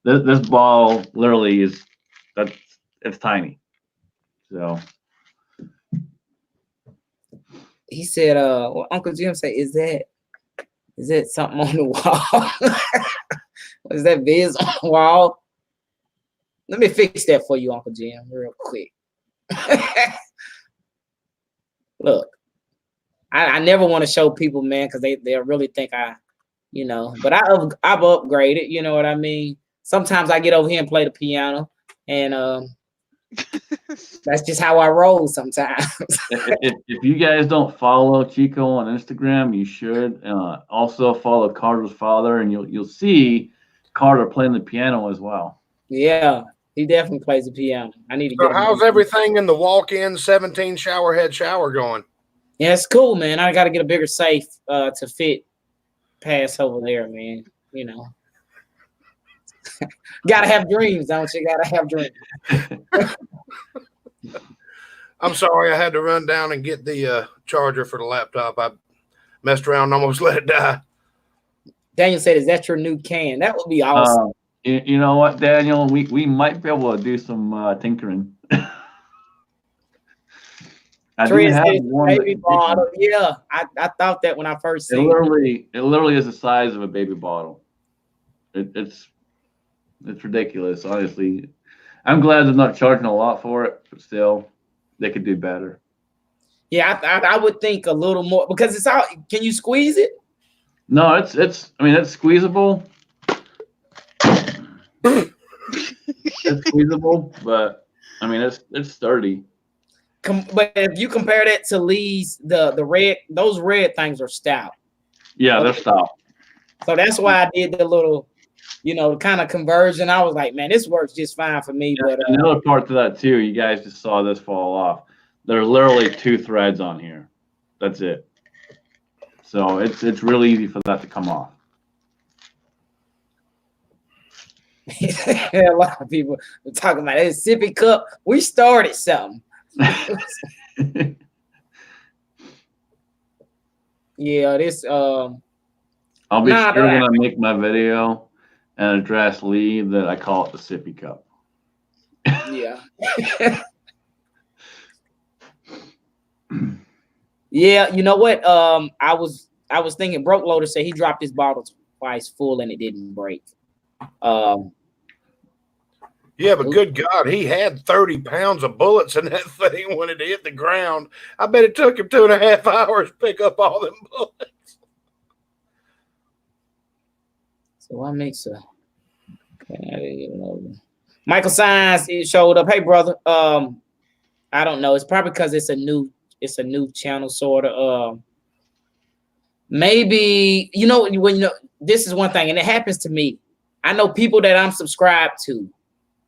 S4: This ball literally it's tiny. So
S1: he said, well, Uncle Jim said, is that something on the wall? Is that viz on the wall? Let me fix that for you, Uncle Jim, real quick. Look, I never want to show people, man, because they'll really think but I've upgraded, you know what I mean? Sometimes I get over here and play the piano, and that's just how I roll sometimes.
S4: if you guys don't follow Chico on Instagram, you should. Also follow Carter's father, and you'll see Carter playing the piano as well.
S1: Yeah, he definitely plays the piano. I need to
S2: get him. How's everything in the walk-in 17 shower head shower going?
S1: Yeah, it's cool, man. I got to get a bigger safe to fit past over there, man. You know. Gotta have dreams, don't you? Gotta have dreams.
S2: I'm sorry, I had to run down and get the charger for the laptop. I messed around and almost let it die.
S1: Daniel said, "Is that your new can?" That would be awesome.
S4: You know what, Daniel? We might be able to do some tinkering. I do have one
S1: baby bottle. Yeah, I thought that when I first seen
S4: it. It literally is the size of a baby bottle. It's ridiculous, honestly. I'm glad they're not charging a lot for it, but still, they could do better.
S1: Yeah, I would think a little more because it's all. Can you squeeze it?
S4: No, it's. I mean, it's squeezable. It's squeezable, but I mean, it's sturdy.
S1: But if you compare that to Lee's, the red, those red things are stout.
S4: Yeah, they're stout.
S1: So that's why I did the little, kind of conversion. I was like, man, this works just fine for me.
S4: Yeah, but another part to that too, you guys just saw this fall off. There's literally 2 threads on here. That's it. So it's really easy for that to come off.
S1: A lot of people are talking about this sippy cup. We started something. Yeah, this
S4: I'll be sure when I make my video and address Lee that I call it the sippy cup.
S1: Yeah. Yeah, you know what? I was thinking Broke Loader said he dropped his bottle twice full and it didn't break.
S2: Yeah, but good God, he had 30 pounds of bullets in that thing when it hit the ground. I bet it took him 2.5 hours to pick up all them bullets.
S1: So what makes a Michael Signs it showed up. Hey brother, I don't know. It's probably because it's a new channel sort of. Maybe this is one thing, and it happens to me. I know people that I'm subscribed to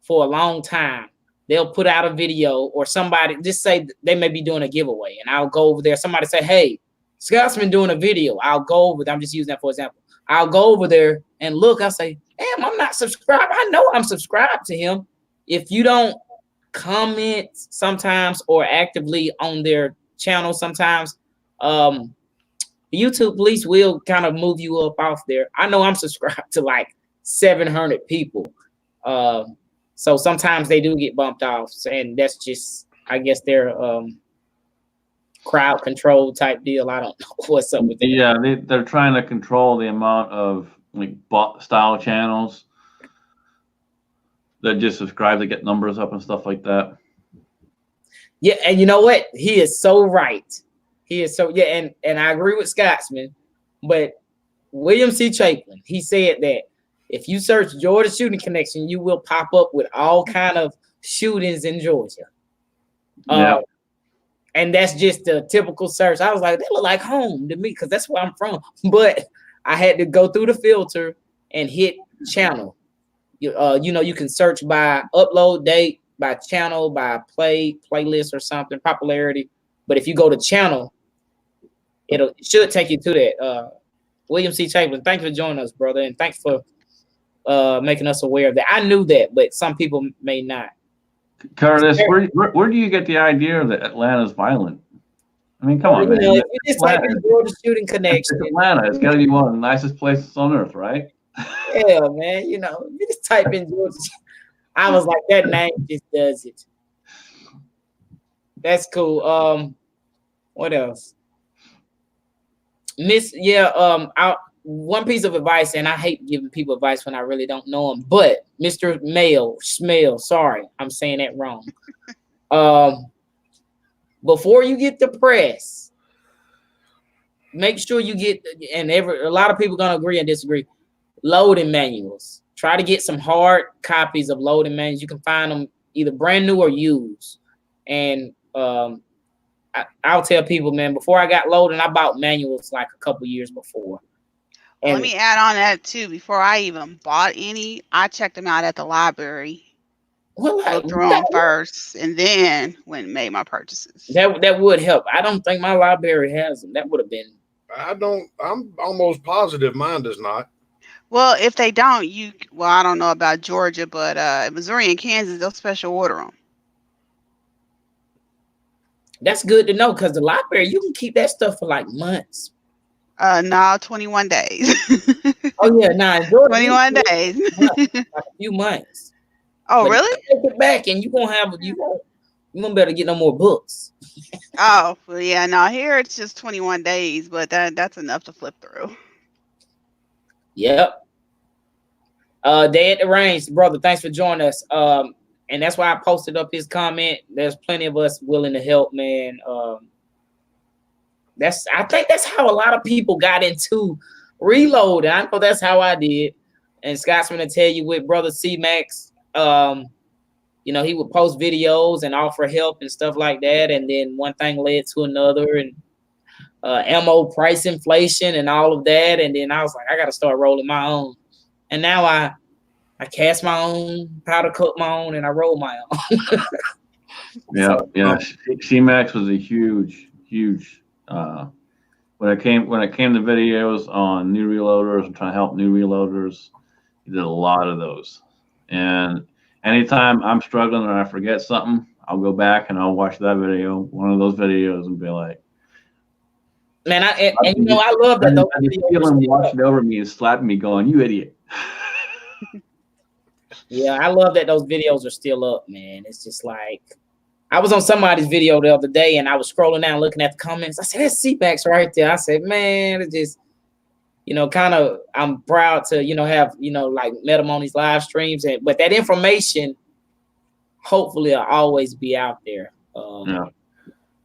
S1: for a long time. They'll put out a video or somebody just say they may be doing a giveaway, and I'll go over there. Somebody say, "Hey, Scott's been doing a video." I'll go over there. I'm just using that for example. I'll go over there and look. I say, "Damn, I'm not subscribed. I know I'm subscribed to him." If you don't comment sometimes or actively on their channel sometimes, YouTube police will kind of move you up off there. I know I'm subscribed to like 700 people. So sometimes they do get bumped off, and that's just, I guess, their crowd control type deal. I don't know what's up with that.
S4: Yeah, they're trying to control the amount of like bot style channels that just subscribe to get numbers up and stuff like that.
S1: Yeah, and you know what? He is so right. He is so and I agree with Scotsman, but William C. Chapin, he said that if you search Georgia Shooting Connection, you will pop up with all kind of shootings in Georgia.
S4: Yeah.
S1: And that's just the typical search. I was like, they look like home to me because that's where I'm from. But I had to go through the filter and hit channel. You can search by upload date, by channel, by playlist or something, popularity. But if you go to channel, it should take you to that. William C. Chapin, thanks for joining us, brother, and thanks for making us aware of that. I knew that, but some people may not.
S4: Curtis, where do you get the idea that Atlanta's violent? I mean, come on, man.
S1: If you just type in Georgia Shooting Connection,
S4: it's Atlanta. It's got to be one of the nicest places on earth, right?
S1: Yeah, man. You just type in Georgia. I was like, that name just does it. That's cool. What else? One piece of advice, and I hate giving people advice when I really don't know them, but Mr. Schmale, sorry, I'm saying that wrong. Before you get the press, make sure you get, a lot of people gonna agree and disagree, loading manuals. Try to get some hard copies of loading manuals. You can find them either brand new or used. And I'll tell people, man, before I got loading, I bought manuals like a couple years before. And
S3: let me add on that too. Before I even bought any, I checked them out at the library. Looked through them first, and then went and made my purchases.
S1: That would help. I don't think my library has them. That would have been.
S2: I'm almost positive mine does not.
S3: Well, if they don't, I don't know about Georgia, but Missouri and Kansas, they'll special order them.
S1: That's good to know, because the library, you can keep that stuff for like months.
S3: No, 21 days.
S1: Oh yeah, nah, Georgia,
S3: 21 days.
S1: Like a few months.
S3: Oh,
S1: but
S3: really?
S1: Take it back, and you won't better get no more books.
S3: Oh, well, yeah. No, here it's just 21 days, but that's enough to flip through.
S1: Yep. Day at the range, brother. Thanks for joining us. And that's why I posted up his comment. There's plenty of us willing to help, man. I think that's how a lot of people got into reload. I know that's how I did. And Scott's gonna tell you with brother C-Max, he would post videos and offer help and stuff like that. And then one thing led to another, and ammo price inflation and all of that. And then I was like, I got to start rolling my own. And now I cast my own, powder coat my own, and I roll my own.
S4: Yeah. C-Max was a huge when it came to videos on new reloaders and trying to help new reloaders, he did a lot of those. And anytime I'm struggling or I forget something, I'll go back and I'll watch that video, one of those videos, and be like,
S1: man, I love that.
S4: I just feel him watching over me and slapping me, going, "You idiot."
S1: Yeah, I love that those videos are still up, man. It's just like, I was on somebody's video the other day, and I was scrolling down looking at the comments. I said, that's C-Max right there. I said, man, it's just, kind of, I'm proud to, have, like met him on these live streams. But that information hopefully I'll always be out there.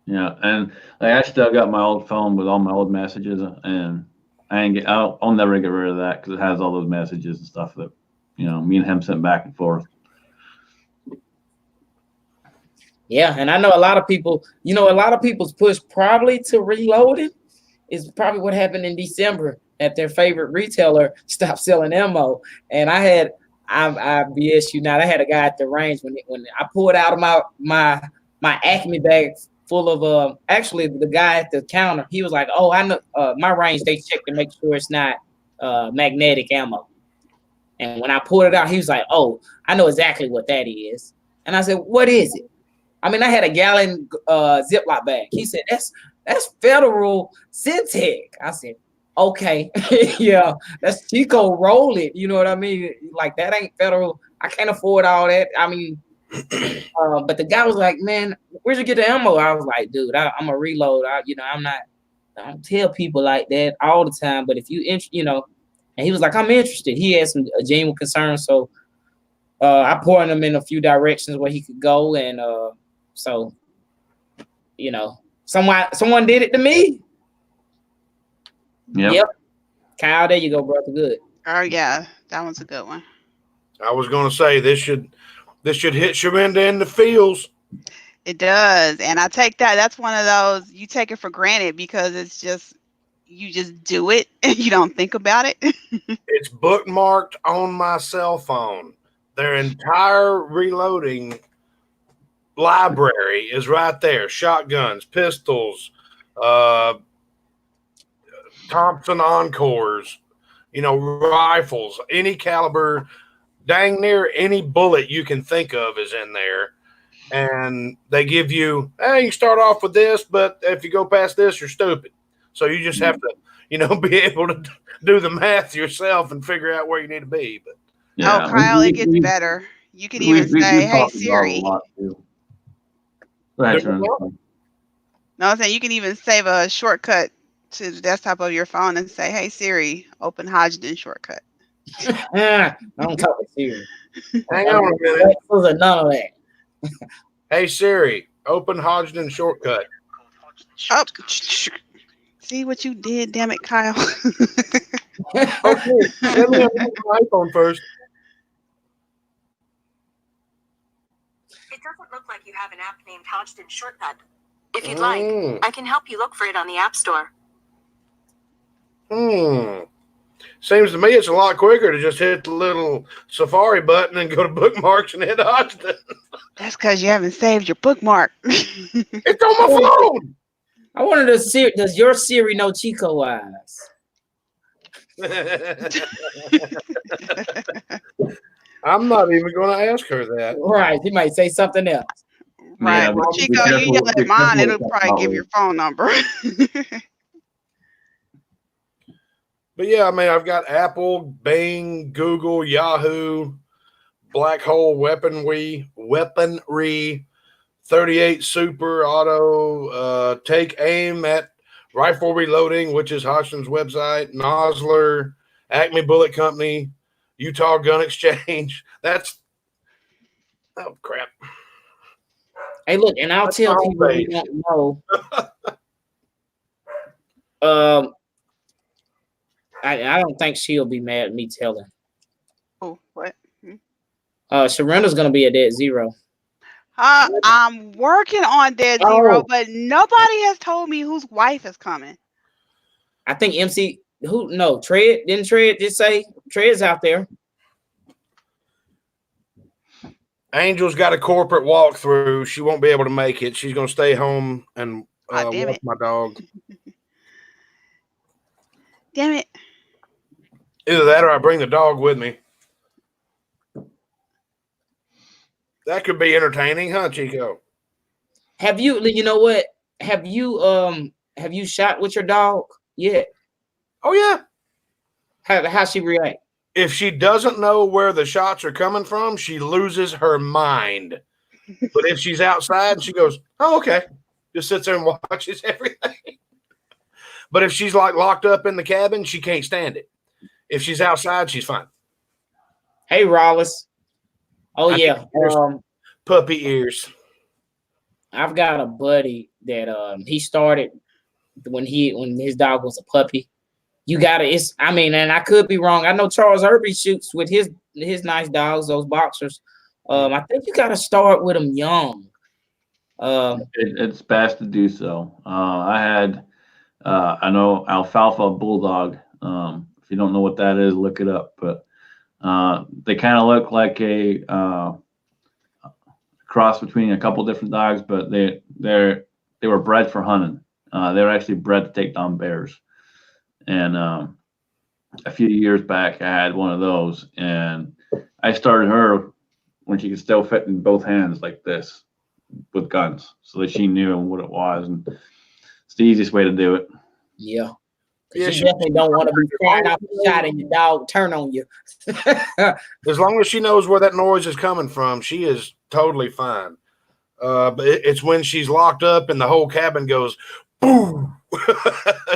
S4: Yeah, and like, I still got my old phone with all my old messages, and I'll never get rid of that because it has all those messages and stuff that me and him sent back and forth.
S1: Yeah, and I know a lot of people. A lot of people's push probably to reloading is probably what happened in December at their favorite retailer stopped selling ammo. And I BS you not. I had a guy at the range when I pulled out of my Acme bag full of actually the guy at the counter, he was like, "Oh, I know my range, they check to make sure it's not magnetic ammo." And when I pulled it out, he was like, "Oh, I know exactly what that is." And I said, "What is it?" I mean, I had a gallon Ziploc bag. He said, that's federal Syntec. I said, okay, yeah, that's Chico roll it. You know what I mean? Like, that ain't federal. I can't afford all that. I mean, but the guy was like, man, where'd you get the ammo? I was like, dude, I'm a reload. I don't tell people like that all the time. But if you, and he was like, I'm interested. He had some genuine concerns. So I pointed him in a few directions where he could go. And so, someone did it to me. Yep. Kyle, there you go, brother. Good.
S3: Oh yeah, that one's a good one.
S2: I was going to say this should hit Shaminda in the feels.
S3: It does, and I take that. That's one of those you take it for granted because it's just you just do it and you don't think about it.
S2: It's bookmarked on my cell phone. Their entire reloading library is right there. Shotguns, pistols, Thompson Encores, rifles, any caliber, dang near any bullet you can think of is in there. And they give you, hey, you start off with this, but if you go past this, you're stupid. So you just have to, be able to do the math yourself and figure out where you need to be. But
S3: yeah, Kyle, it gets better. You can even say, hey, Siri.
S4: No,
S3: I'm saying you can even save a shortcut to the desktop of your phone and say, hey, Siri, open Hodgdon shortcut.
S1: I don't talk to Siri.
S2: Hang on a minute.
S1: None of that.
S2: Hey, Siri, open Hodgdon shortcut.
S3: Oh, see what you did, damn it, Kyle.
S2: Okay, let me have my iPhone first.
S5: It doesn't look like you have an app named Hodgdon Shortcut. If you'd like, I can help you look for it on the App Store.
S2: Seems to me it's a lot quicker to just hit the little Safari button and go to bookmarks and hit Hodgdon.
S3: That's because you haven't saved your bookmark.
S2: It's on my phone.
S1: I wanted to see, does your Siri know Chico eyes?
S2: I'm not even going to ask her that.
S1: Right. He might say something else.
S3: Right.
S4: Yeah,
S3: well, Chico, you yell at mine, it'll probably give your phone number.
S2: But yeah, I mean, I've got Apple, Bing, Google, Yahoo, Black Hole Weaponry, 38 Super Auto, Take Aim at Rifle Reloading, which is Hodgdon's website, Nosler, Acme Bullet Company, Utah Gun Exchange. That's, oh, crap.
S1: Hey, look, and I'll tell people who don't know. I don't think she'll be mad at me telling.
S3: Oh, what?
S1: Sharonda's gonna be a dead zero.
S3: I'm working on Dead Zero, but nobody has told me whose wife is coming.
S1: I think MC Tread didn't Tread just say Tread's out there.
S2: Angel's got a corporate walkthrough. She won't be able to make it. She's gonna stay home and watch my dog.
S3: Damn it.
S2: Either that or I bring the dog with me. That could be entertaining, huh, Chico?
S1: Have you what? Have you shot with your dog yet?
S2: Oh yeah.
S1: How she react?
S2: If she doesn't know where the shots are coming from, she loses her mind. But if she's outside, she goes, oh, okay. Just sits there and watches everything. But if she's like locked up in the cabin, she can't stand it. If she's outside, she's fine.
S1: Hey, Rollis. Oh, yeah.
S2: puppy ears.
S1: I've got a buddy that he started when his dog was a puppy. You gotta, and I could be wrong. I know Charles Herbie shoots with his nice dogs, those boxers. I think you gotta start with them young.
S4: It's best to do so. I know Alfalfa Bulldog. If you don't know what that is, look it up. But they kind of look like a cross between a couple different dogs, but they were bred for hunting. They were actually bred to take down bears. And a few years back, I had one of those, and I started her when she could still fit in both hands like this with guns, so that she knew what it was, and it's the easiest way to do it.
S1: Yeah.
S2: Yeah,
S1: You definitely don't want to be firing off a shot and your dog turn on you.
S2: As long as she knows where that noise is coming from, she is totally fine. But it's when she's locked up and the whole cabin goes boom.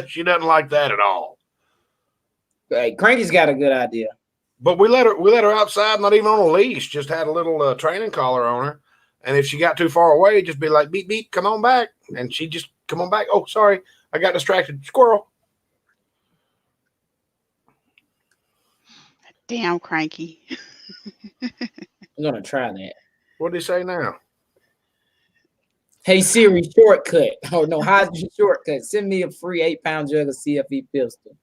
S2: She doesn't like that at all.
S1: Hey, Cranky's got a good idea.
S2: But we let her outside, not even on a leash. Just had a little training collar on her, and if she got too far away, just be like beep beep, come on back, and she just come on back. Oh, sorry, I got distracted. Squirrel.
S3: Damn Cranky.
S1: I'm gonna try that.
S2: What did he say now?
S1: Hey Siri, shortcut. Oh no, how's your shortcut? Send me a free 8-pound jug of CFE pistol.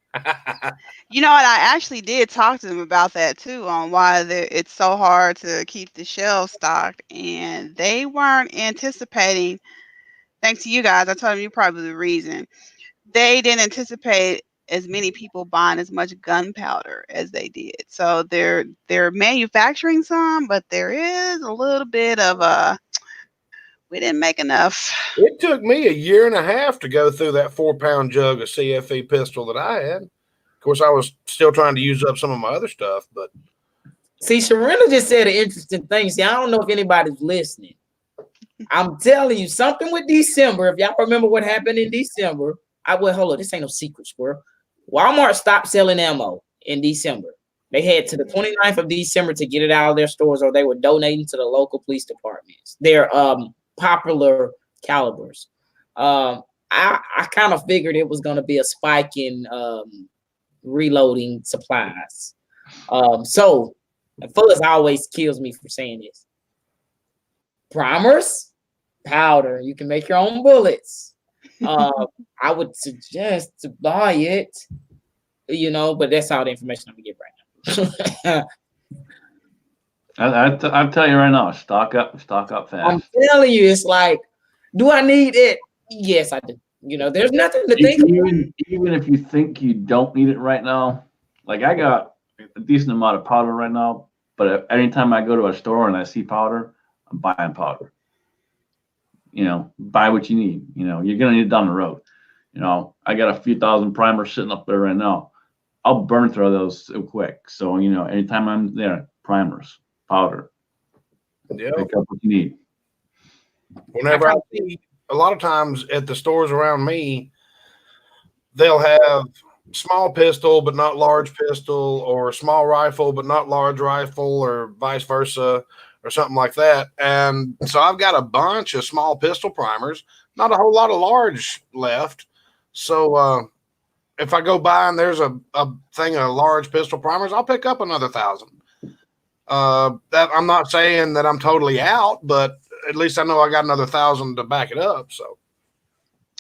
S3: You know what? I actually did talk to them about that too, on why it's so hard to keep the shelves stocked, and they weren't anticipating. Thanks to you guys, I told them you're probably the reason. They didn't anticipate as many people buying as much gunpowder as they did. So they're manufacturing some, but there is a little bit of we didn't make enough.
S2: It took me a year and a half to go through that 4-pound jug of CFE pistol that I had. Of course, I was still trying to use up some of my other stuff, but
S1: see, Sharina just said an interesting thing. See, I don't know if anybody's listening. I'm telling you something with December. If y'all remember what happened in December, hold on, this ain't no secret, squirrel. Walmart stopped selling ammo in December. They had to the 29th of December to get it out of their stores, or they were donating to the local police departments. They're popular calibers. I kind of figured it was going to be a spike in reloading supplies. So Fullers always kills me for saying this. Primers, powder, you can make your own bullets. I would suggest to buy it, but that's all the information I'm gonna get right now.
S4: I'll tell you right now, stock up fast.
S1: I'm telling you, it's like, do I need it? Yes, I do. There's nothing to think about.
S4: Even if you think you don't need it right now, like I got a decent amount of powder right now, but anytime I go to a store and I see powder, I'm buying powder. Buy what you need. You're gonna need it down the road. I got a few thousand primers sitting up there right now. I'll burn through those so quick. So anytime I'm there, primers, powder.
S2: Yeah.
S4: Pick up what you need.
S2: Whenever I see, a lot of times at the stores around me, they'll have small pistol but not large pistol, or small rifle but not large rifle, or vice versa, or something like that. And so I've got a bunch of small pistol primers, not a whole lot of large left. So if I go by and there's a thing of large pistol primers, I'll pick up another 1,000. That I'm not saying that I'm totally out, but at least I know I got another 1,000 to back it up. So,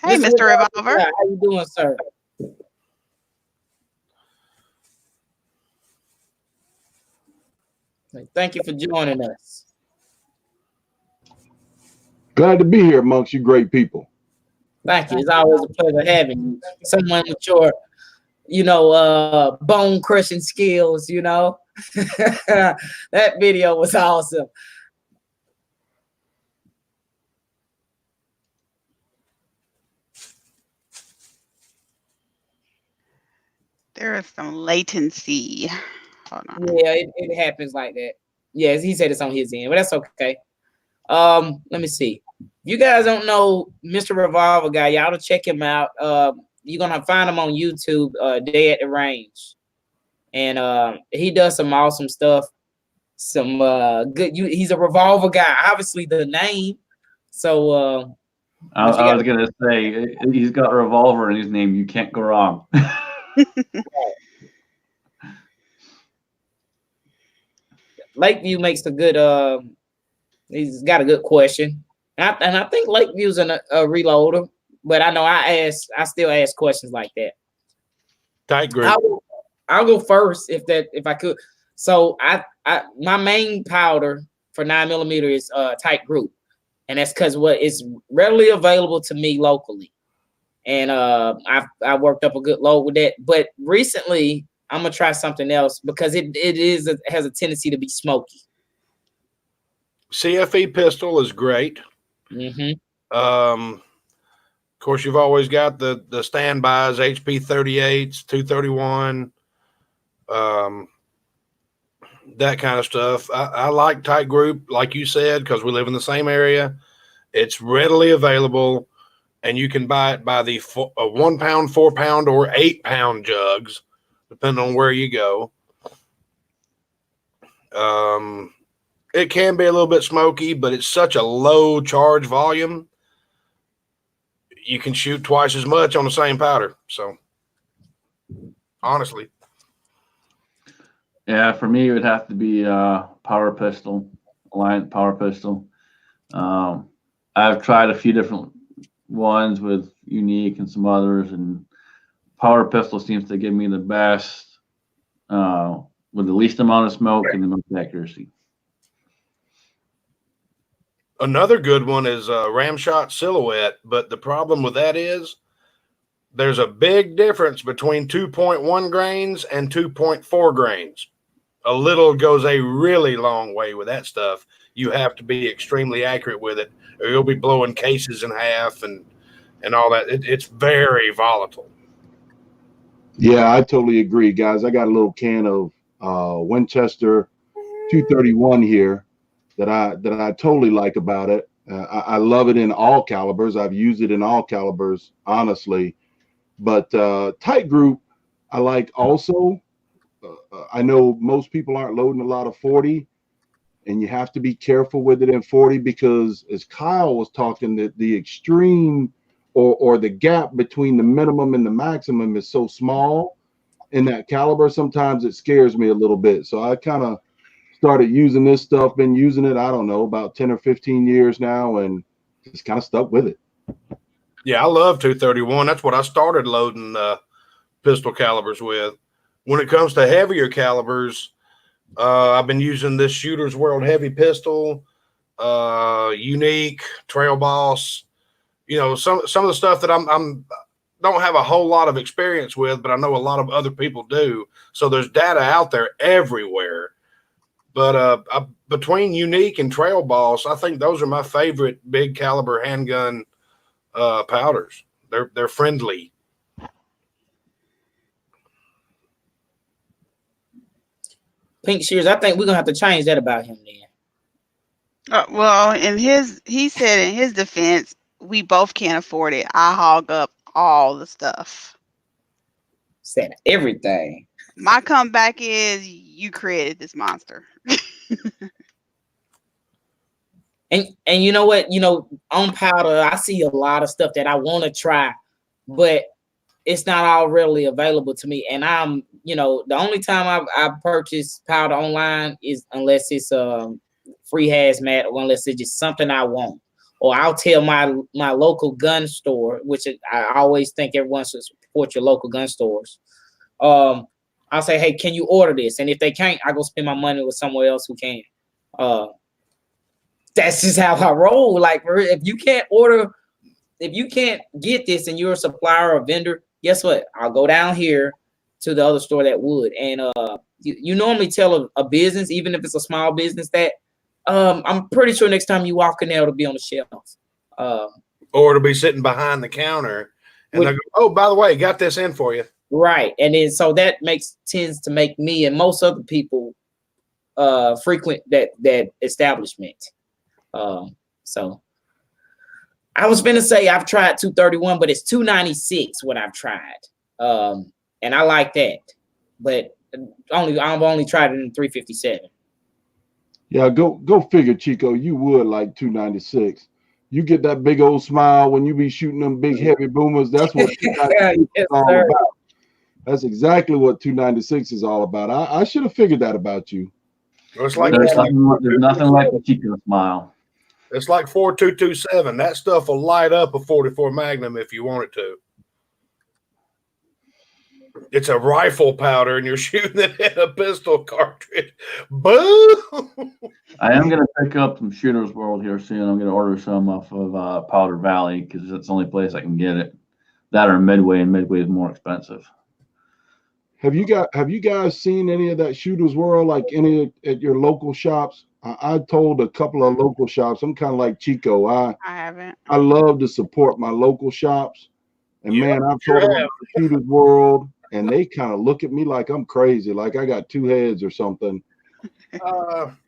S3: hey, Mr. Revolver,
S1: how you doing, sir? Thank you for joining us.
S6: Glad to be here amongst you great people.
S1: Thank you. It's always a pleasure having you. Someone with your, bone crushing skills, That video was awesome.
S3: there is some latency. Hold on.
S1: Yeah, it happens like that. Yes, he said it's on his end, but that's okay. Let me see. You guys don't know Mr. Revolver Guy, y'all to check him out. You're gonna find him on YouTube, Day at the Range. And he does some awesome stuff. some good. He's a revolver guy. Obviously, the name. So
S4: I was gonna say he's got a revolver in his name. You can't go wrong.
S1: Lakeview makes a good. He's got a good question, and I think Lakeview's a reloader. But I know I still ask questions like that.
S2: Tight group.
S1: I'll go first if I could. So my main powder for 9mm is tight group, and that's because it's readily available to me locally, and I worked up a good load with that. But recently, I'm gonna try something else because it has a tendency to be smoky.
S2: CFE pistol is great. Of course, you've always got the standbys, HP 38s, 231, that kind of stuff. I like tight group, like you said, because we live in the same area. It's readily available, and you can buy it by the 1 pound, 4 pound, or 8 pound jugs, depending on where you go. It can be a little bit smoky, but it's such a low charge volume. You can shoot twice as much on the same powder. So, honestly.
S4: Yeah, for me, it would have to be power pistol, Alliance power pistol. I've tried a few different ones with Unique and some others, and power pistol seems to give me the best with the least amount of smoke and the most accuracy.
S2: Another good one is Ramshot Silhouette, but the problem with that is there's a big difference between 2.1 grains and 2.4 grains. A little goes a really long way with that stuff. You have to be extremely accurate with it, or you'll be blowing cases in half and all that. It's very volatile.
S6: Yeah, I totally agree, guys. I got a little can of Winchester 231 here that I totally like about it. I love it in all calibers. I've used it in all calibers, honestly. But tight group, I like also. I know most people aren't loading a lot of 40, and you have to be careful with it in 40 because, as Kyle was talking, that the extreme or the gap between the minimum and the maximum is so small in that caliber. Sometimes it scares me a little bit. So I kind of started using this stuff, been using it, I don't know, about 10 or 15 years now, and just kind of stuck with it.
S2: Yeah, I love 231. That's what I started loading pistol calibers with. When it comes to heavier calibers, I've been using this Shooter's World Heavy Pistol, Unique, Trail Boss. You know, some of the stuff that I'm don't have a whole lot of experience with, but I know a lot of other people do. So there's data out there everywhere. But between Unique and Trail Boss, I think those are my favorite big caliber handgun powders. They're friendly.
S1: Pink Shears, I think we're gonna have to change that about him then.
S3: Well, he said in his defense, we both can't afford it. I hog up all the stuff.
S1: Said everything.
S3: My comeback is you created this monster.
S1: And you know what? You know, on powder, I see a lot of stuff that I want to try, but it's not all readily available to me. And I'm, you know, the only time I purchase powder online is unless it's free hazmat or unless it's just something I want. Or I'll tell my local gun store, which I always think everyone should support your local gun stores. I'll say, hey, can you order this? And if they can't, I go spend my money with somewhere else who can. That's just how I roll. Like, if you can't get this and you're a supplier or vendor, guess what? I'll go down here to the other store that would. And you normally tell a business, even if it's a small business, that I'm pretty sure next time you walk in there, it'll be on the shelf.
S2: Or it'll be sitting behind the counter. And they'll go, oh, by the way, got this in for you.
S1: Right. And then so that tends to make me and most other people frequent that establishment. So I was gonna say I've tried 231, but it's 296 what I've tried. And I like that, but I've only tried it in 357.
S6: Yeah, go figure, Chico. You would like 296. You get that big old smile when you be shooting them big heavy boomers. That's what 296
S1: Yes,
S6: is all
S1: sir.
S6: about. That's exactly what 296 is all about. I should have figured that about you.
S2: It's like
S4: There's nothing like the Chico smile.
S2: It's like 4227. That stuff will light up a 44 Magnum if you want it to. It's a rifle powder, and you're shooting it in a pistol cartridge. Boom!
S4: I am going to pick up some Shooter's World here soon. I'm going to order some off of Powder Valley because that's the only place I can get it. That or Midway, and Midway is more expensive.
S6: Have you guys seen any of that Shooter's World, like any at your local shops? I told a couple of local shops, I'm kind of like Chico.
S3: I haven't.
S6: I love to support my local shops. And
S2: Yeah,
S6: man, I've told them about the Shooter's World, and they kind of look at me like I'm crazy, like I got two heads or something.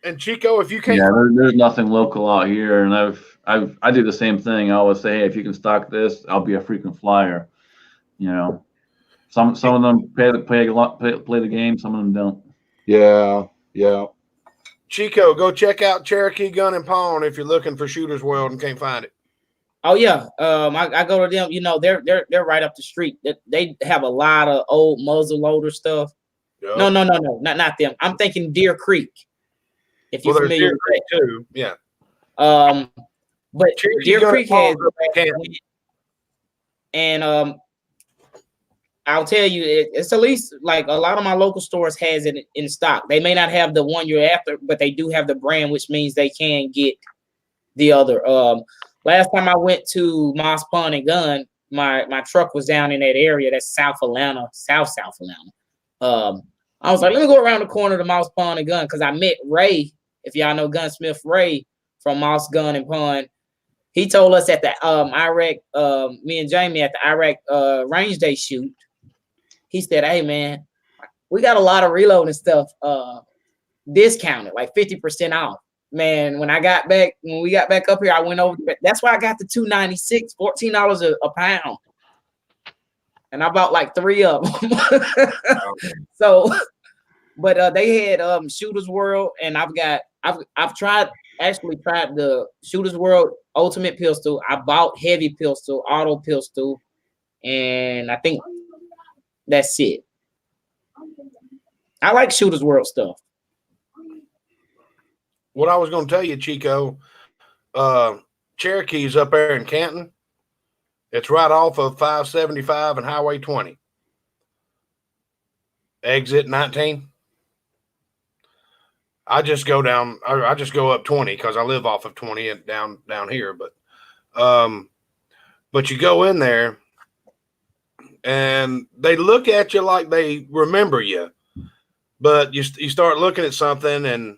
S2: And Chico, if you can't,
S4: there's nothing local out here, and I do the same thing. I always say, hey, if you can stock this, I'll be a frequent flyer. You know, some of them play the game, some of them don't.
S6: Yeah.
S2: Chico, go check out Cherokee Gun and Pawn if you're looking for Shooter's World and can't find it.
S1: Oh yeah, I go to them. You know, they're right up the street. They have a lot of old muzzle loader stuff.
S2: Yep.
S1: No, not them. I'm thinking Deer Creek. If you're
S2: There's
S1: familiar
S2: Deer Creek
S1: with
S2: too. Yeah.
S1: that. But
S2: Cherokee
S1: Deer
S2: Gun
S1: Creek
S2: and
S1: has,
S2: Pawn,
S1: and I'll tell you, it's at least like a lot of my local stores has it in stock. They may not have the one you're after, but they do have the brand, which means they can get the other. Last time I went to Moss Pond and Gun, my truck was down in that area. That's South Atlanta. I was like, let me go around the corner to Moss Pond and Gun because I met Ray, if y'all know Gunsmith Ray from Moss Gun and Pond. He told us at the Iraq, me and Jamie at the Iraq range day shoot. He said, hey man, we got a lot of reloading stuff discounted, like 50% off. Man, when we got back up here, I went over. That's why I got the 296, $14 a pound, and I bought like 3 of them. So, but they had Shooter's World, and I've tried the Shooter's World Ultimate Pistol. I bought Heavy Pistol, Auto Pistol, and I think that's it. I like Shooter's World stuff.
S2: What I was going to tell you, Chico, Cherokee's up there in Canton. It's right off of 575 and Highway 20. Exit 19. I just go down. I just go up 20 because I live off of 20 and down here. But you go in there, and they look at you like they remember you, but you start looking at something and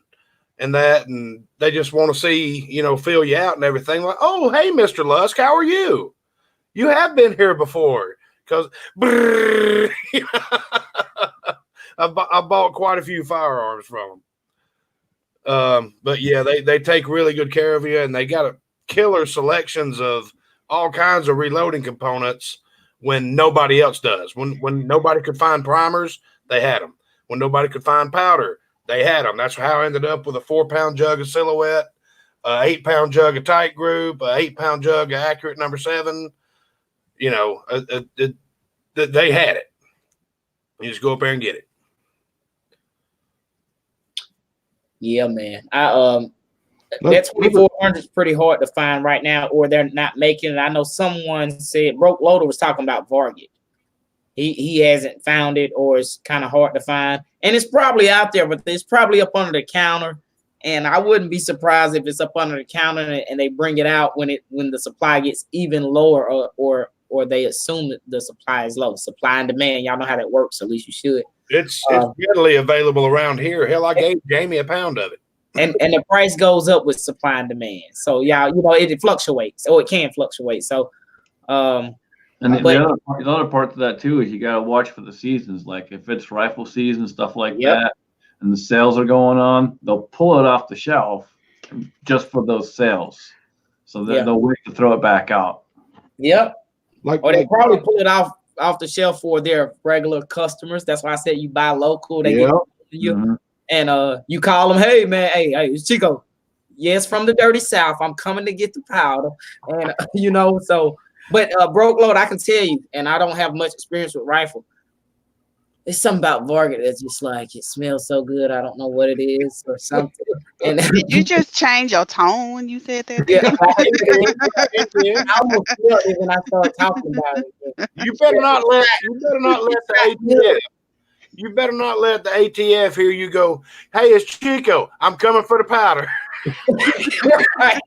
S2: they just want to see, fill you out and everything. Like, oh, hey, Mr. Lusk, how are you? You have been here before. Because I bought quite a few firearms from them. But yeah, they take really good care of you, and they got a killer selections of all kinds of reloading components when nobody else does. When nobody could find primers, they had them. When nobody could find powder, they had them. That's how I ended up with a 4-pound jug of Silhouette, an 8-pound jug of Tight Group, an 8-pound jug of Accurate number 7. They had it. You just go up there and get it.
S1: Yeah, man. That 2400 is pretty hard to find right now, or they're not making it. I know someone said Broke Loader was talking about Varget. He hasn't found it, or it's kind of hard to find. And it's probably out there, but it's probably up under the counter. And I wouldn't be surprised if it's up under the counter and they bring it out when the supply gets even lower, or they assume that the supply is low. Supply and demand, y'all know how that works. At least you should.
S2: It's readily available around here. Hell, I gave Jamie a pound of it.
S1: And the price goes up with supply and demand. So y'all, it fluctuates, or it can fluctuate. So
S4: and the other part to that too is you got to watch for the seasons. Like if it's rifle season, stuff like that, and the sales are going on, they'll pull it off the shelf just for those sales. So they'll wait to throw it back out.
S1: Yep. Or they probably pull it off the shelf for their regular customers. That's why I said you buy local. They get you. Mm-hmm. And you call them, hey man, hey, it's Chico. Yes, from the dirty South. I'm coming to get the powder. And you know, so but broke load, I can tell you, and I don't have much experience with rifle. It's something about Varget that's just like it smells so good. I don't know what it is or something. And
S3: Did you just change your tone when you said that?
S1: yeah, I almost felt it when I started talking about it.
S2: You better not let the ATF. You better not let the ATF hear you go, hey, it's Chico. I'm coming for the powder.
S1: Right.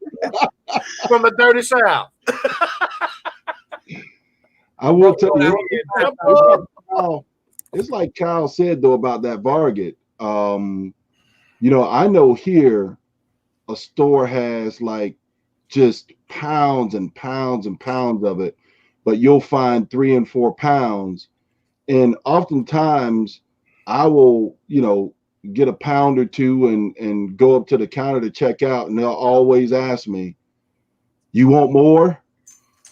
S2: From the dirty South.
S6: I will tell you, it's like Kyle said though about that Varget. You know, I know here a store has like just pounds and pounds and pounds of it, but you'll find 3 and 4 pounds. And oftentimes I will, you know, get a pound or two and go up to the counter to check out, and they'll always ask me, you want more?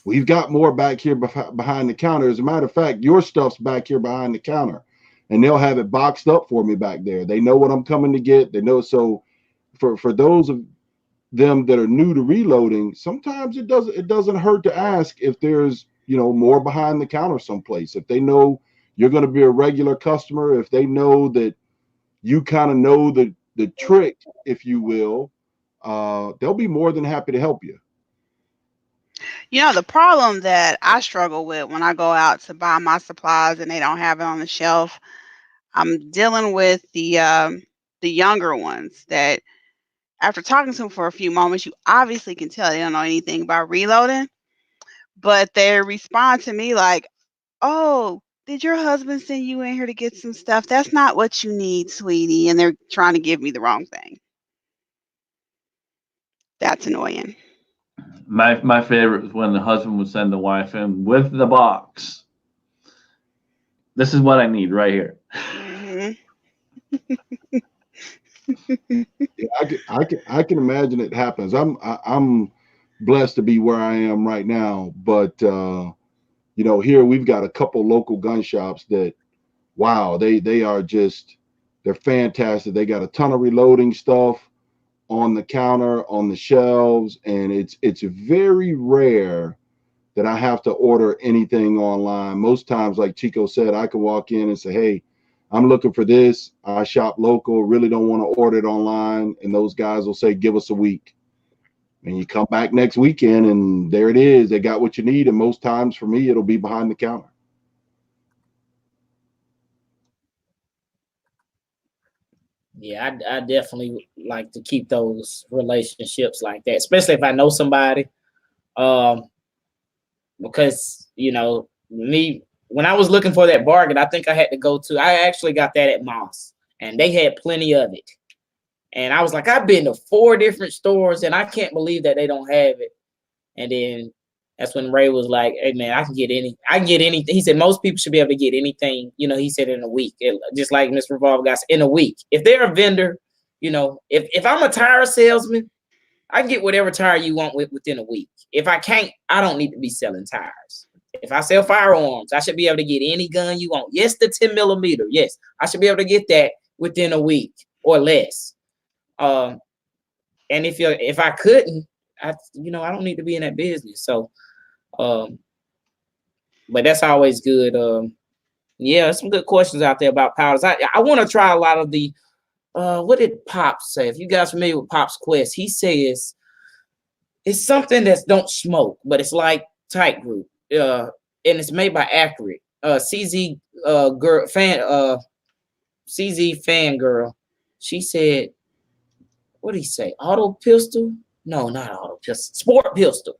S6: We've got more back here behind the counter. As a matter of fact, your stuff's back here behind the counter, and they'll have it boxed up for me back there. They know what I'm coming to get. They know. So for those of them that are new to reloading, sometimes it doesn't hurt to ask if there's, you know, more behind the counter someplace. If they know you're going to be a regular customer, if they know that you kind of know the trick, if you will, they'll be more than happy to help you.
S3: You know, the problem that I struggle with when I go out to buy my supplies and they don't have it on the shelf, I'm dealing with the younger ones that after talking to them for a few moments, you obviously can tell they don't know anything about reloading, but they respond to me like, oh, did your husband send you in here to get some stuff? That's not what you need, sweetie. And they're trying to give me the wrong thing. That's annoying.
S4: My favorite was when the husband would send the wife in with the box. This is what I need right here.
S3: Mm-hmm.
S6: Yeah, I can imagine it happens. I'm blessed to be where I am right now, but you know, here we've got a couple local gun shops that, wow, they are just, they're fantastic. They got a ton of reloading stuff on the counter, on the shelves, and it's very rare that I have to order anything online. Most times, like Chico said, I can walk in and say, hey, I'm looking for this. I shop local, really don't want to order it online. And those guys will say, give us a week. And you come back next weekend and there it is. They got what you need. And most times for me, it'll be behind the counter.
S1: Yeah, I definitely like to keep those relationships like that, especially if I know somebody. Because, you know, me, when I was looking for that bargain, I think I had to go to, I actually got that at Moss, and they had plenty of it. And I was like, I've been to 4 different stores, and I can't believe that they don't have it. And then that's when Ray was like, hey, man, I can get anything. He said, most people should be able to get anything, you know, he said in a week, just like Mr. Revolve got in a week. If they're a vendor, you know, if I'm a tire salesman, I can get whatever tire you want within a week. If I can't, I don't need to be selling tires. If I sell firearms, I should be able to get any gun you want. Yes, the 10 millimeter. Yes, I should be able to get that within a week or less. And if I couldn't, I don't need to be in that business. So, but that's always good. Yeah, some good questions out there about powders. I want to try a lot of the. What did Pops say? If you guys are familiar with Pop's Quest, he says it's something that don't smoke, but it's like Tight Group. And it's made by Accurate. CZ Fangirl. She said, what did he say? Auto pistol? No, not auto pistol. Sport pistol.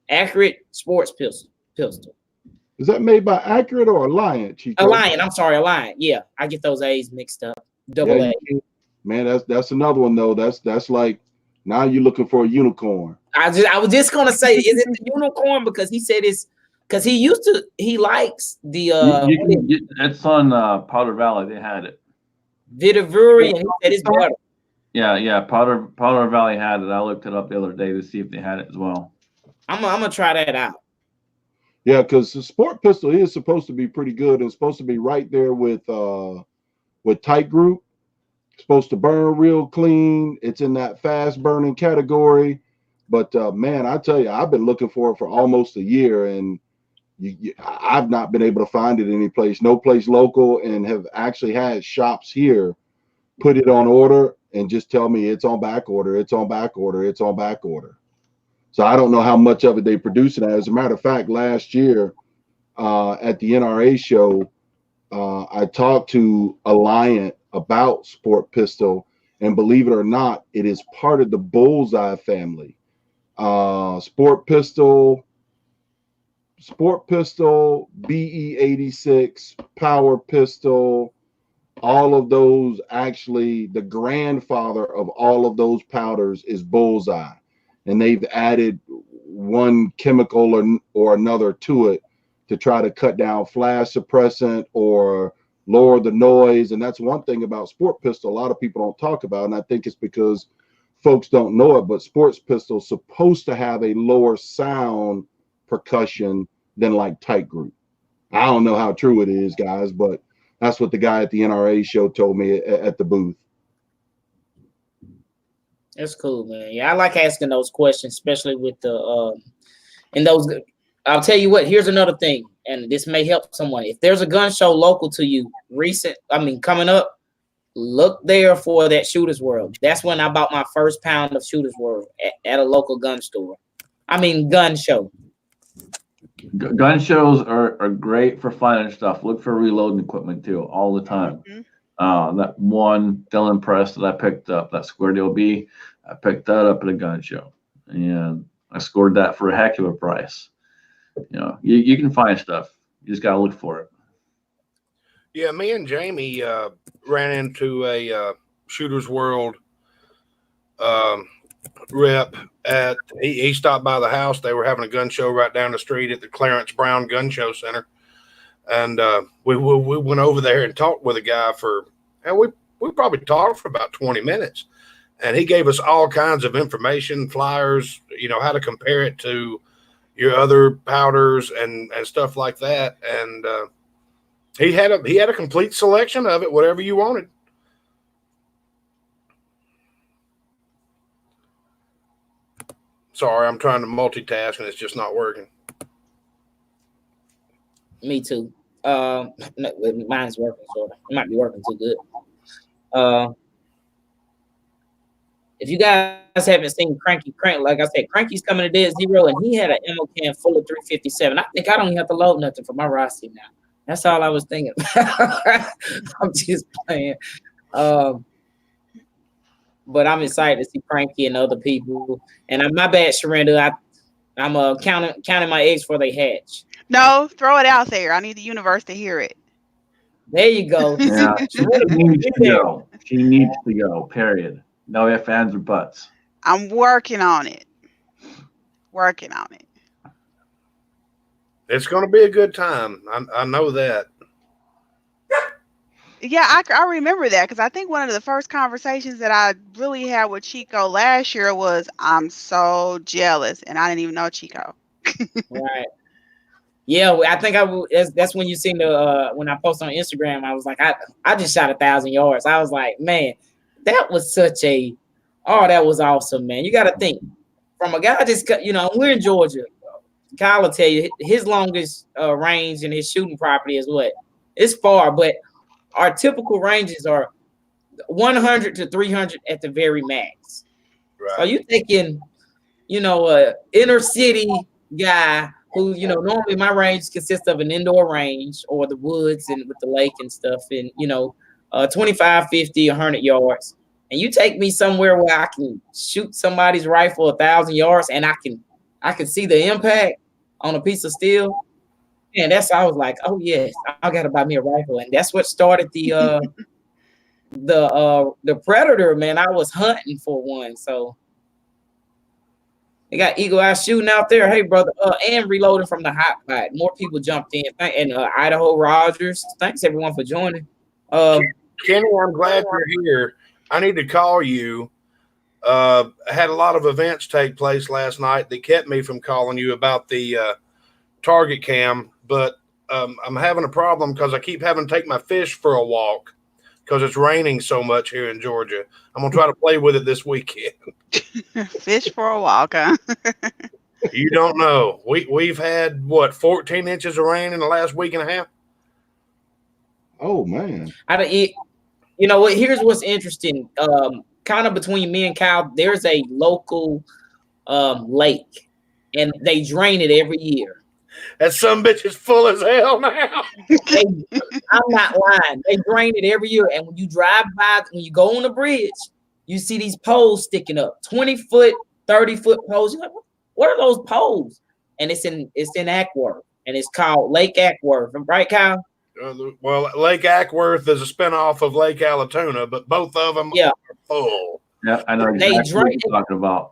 S1: Accurate sports pistol.
S6: Is that made by Accurate or Alliant, Chico?
S1: Alliant. I'm sorry, Alliant. Yeah, I get those A's mixed up. Double A.
S6: Man, that's another one though. That's like, now you're looking for a unicorn.
S1: I was just gonna say, is it the unicorn? Because he said it's because he likes the
S4: it's on Powder Valley. They had it.
S1: Vitavuri, and he said it's better.
S4: Yeah. Powder Valley had it. I looked it up the other day to see if they had it as well.
S1: I'm gonna try that out.
S6: Yeah, because the sport pistol is supposed to be pretty good. It's supposed to be right there with Tight Group. supposed to burn real clean. It's in that fast burning category. But man, I tell you, I've been looking for it for almost a year, and I've not been able to find it any place, no place local, and have actually had shops here put it on order and just tell me it's on back order, it's on back order, it's on back order. So I don't know how much of it they produce it. As a matter of fact, last year at the NRA show, I talked to Alliant about Sport Pistol, and believe it or not, it is part of the Bullseye family. Sport Pistol, BE86, Power Pistol, all of those, actually the grandfather of all of those powders is Bullseye, and they've added one chemical or another to it to try to cut down flash suppressant or lower the noise. And that's one thing about Sport Pistol a lot of people don't talk about, and I think it's because folks don't know it, but Sports Pistol is supposed to have a lower sound percussion than like Tight Group. I don't know how true it is, guys, but that's what the guy at the NRA show told me at the booth.
S1: That's cool, man. Yeah, I like asking those questions, especially with the and those. I'll tell you what. Here's another thing, and this may help someone. If there's a gun show local to you, coming up, look there for that Shooter's World. That's when I bought my first pound of Shooter's World at a local gun store. Gun show.
S4: Gun shows are great for finding stuff. Look for reloading equipment too, all the time. Mm-hmm. That one Dillon press that I picked up, that Square Deal B, I picked that up at a gun show, and I scored that for a heck of a price. You know, you can find stuff. You just gotta look for it.
S2: Yeah, me and Jamie ran into a Shooter's World rep at he stopped by the house. They were having a gun show right down the street at the Clarence Brown Gun Show Center, and we went over there and talked with a guy for, and we probably talked for about 20 minutes, and he gave us all kinds of information, flyers, how to compare it to your other powders and stuff like that, and he had a complete selection of it, whatever you wanted. Sorry, I'm trying to multitask and it's just not working.
S1: Me too. Mine's working, so it might be working too good. If you guys haven't seen Crank, like I said, Cranky's coming to Dead Zero, and he had an ammo can full of 357. I think I don't even have to load nothing for my Rossi now. That's all I was thinking. I'm just playing. But I'm excited to see Cranky and other people. And my bad, Sharenda. I'm counting my eggs before they hatch.
S3: No, throw it out there. I need the universe to hear it.
S1: There you go.
S4: Yeah, she needs to go. She needs to go. Period. No ifs, ands, or buts.
S3: I'm working on it.
S2: It's going to be a good time. I know that.
S3: Yeah, I remember that, because I think one of the first conversations that I really had with Chico last year was, I'm so jealous, and I didn't even know Chico.
S1: Right. Yeah, I think that's when you seen when I post on Instagram, I was like, I just shot 1,000 yards. I was like, man, that was that was awesome, man. You got to think from a guy we're in Georgia. Kyle will tell you his longest range in his shooting property is what? It's far, but our typical ranges are 100 to 300 at the very max. Right. So you thinking, inner city guy who, normally my range consists of an indoor range or the woods and with the lake and stuff, and 25, 50, 100 yards. And you take me somewhere where I can shoot somebody's rifle 1,000 yards and I can see the impact on a piece of steel. And I was like, oh yes, I gotta buy me a rifle. And that's what started the Predator, man. I was hunting for one. So they got Eagle Eye shooting out there. Hey brother, and reloading from the hot pot. More people jumped in. And Idaho Rogers. Thanks everyone for joining.
S2: Kenny, I'm glad you're here. I need to call you. I had a lot of events take place last night that kept me from calling you about the target cam, but I'm having a problem because I keep having to take my fish for a walk because it's raining so much here in Georgia. I'm gonna try to play with it this weekend.
S3: Fish for a walk, huh?
S2: You don't know. We've had what 14 inches of rain in the last week and a half.
S6: Oh man.
S1: You know what? Here's what's interesting. Kind of between me and Kyle, there's a local lake, and they drain it every year.
S2: That some bitch is full as hell now.
S1: I'm not lying. They drain it every year, and when you drive by, when you go on the bridge, you see these poles sticking up, 20-foot, 30-foot poles. You're like, what are those poles? And it's in Ackworth, and it's called Lake Ackworth. Right, Kyle?
S2: Well, Lake Ackworth is a spinoff of Lake Allatoona, but both of them are full.
S4: Yeah, I know exactly what you're talking about.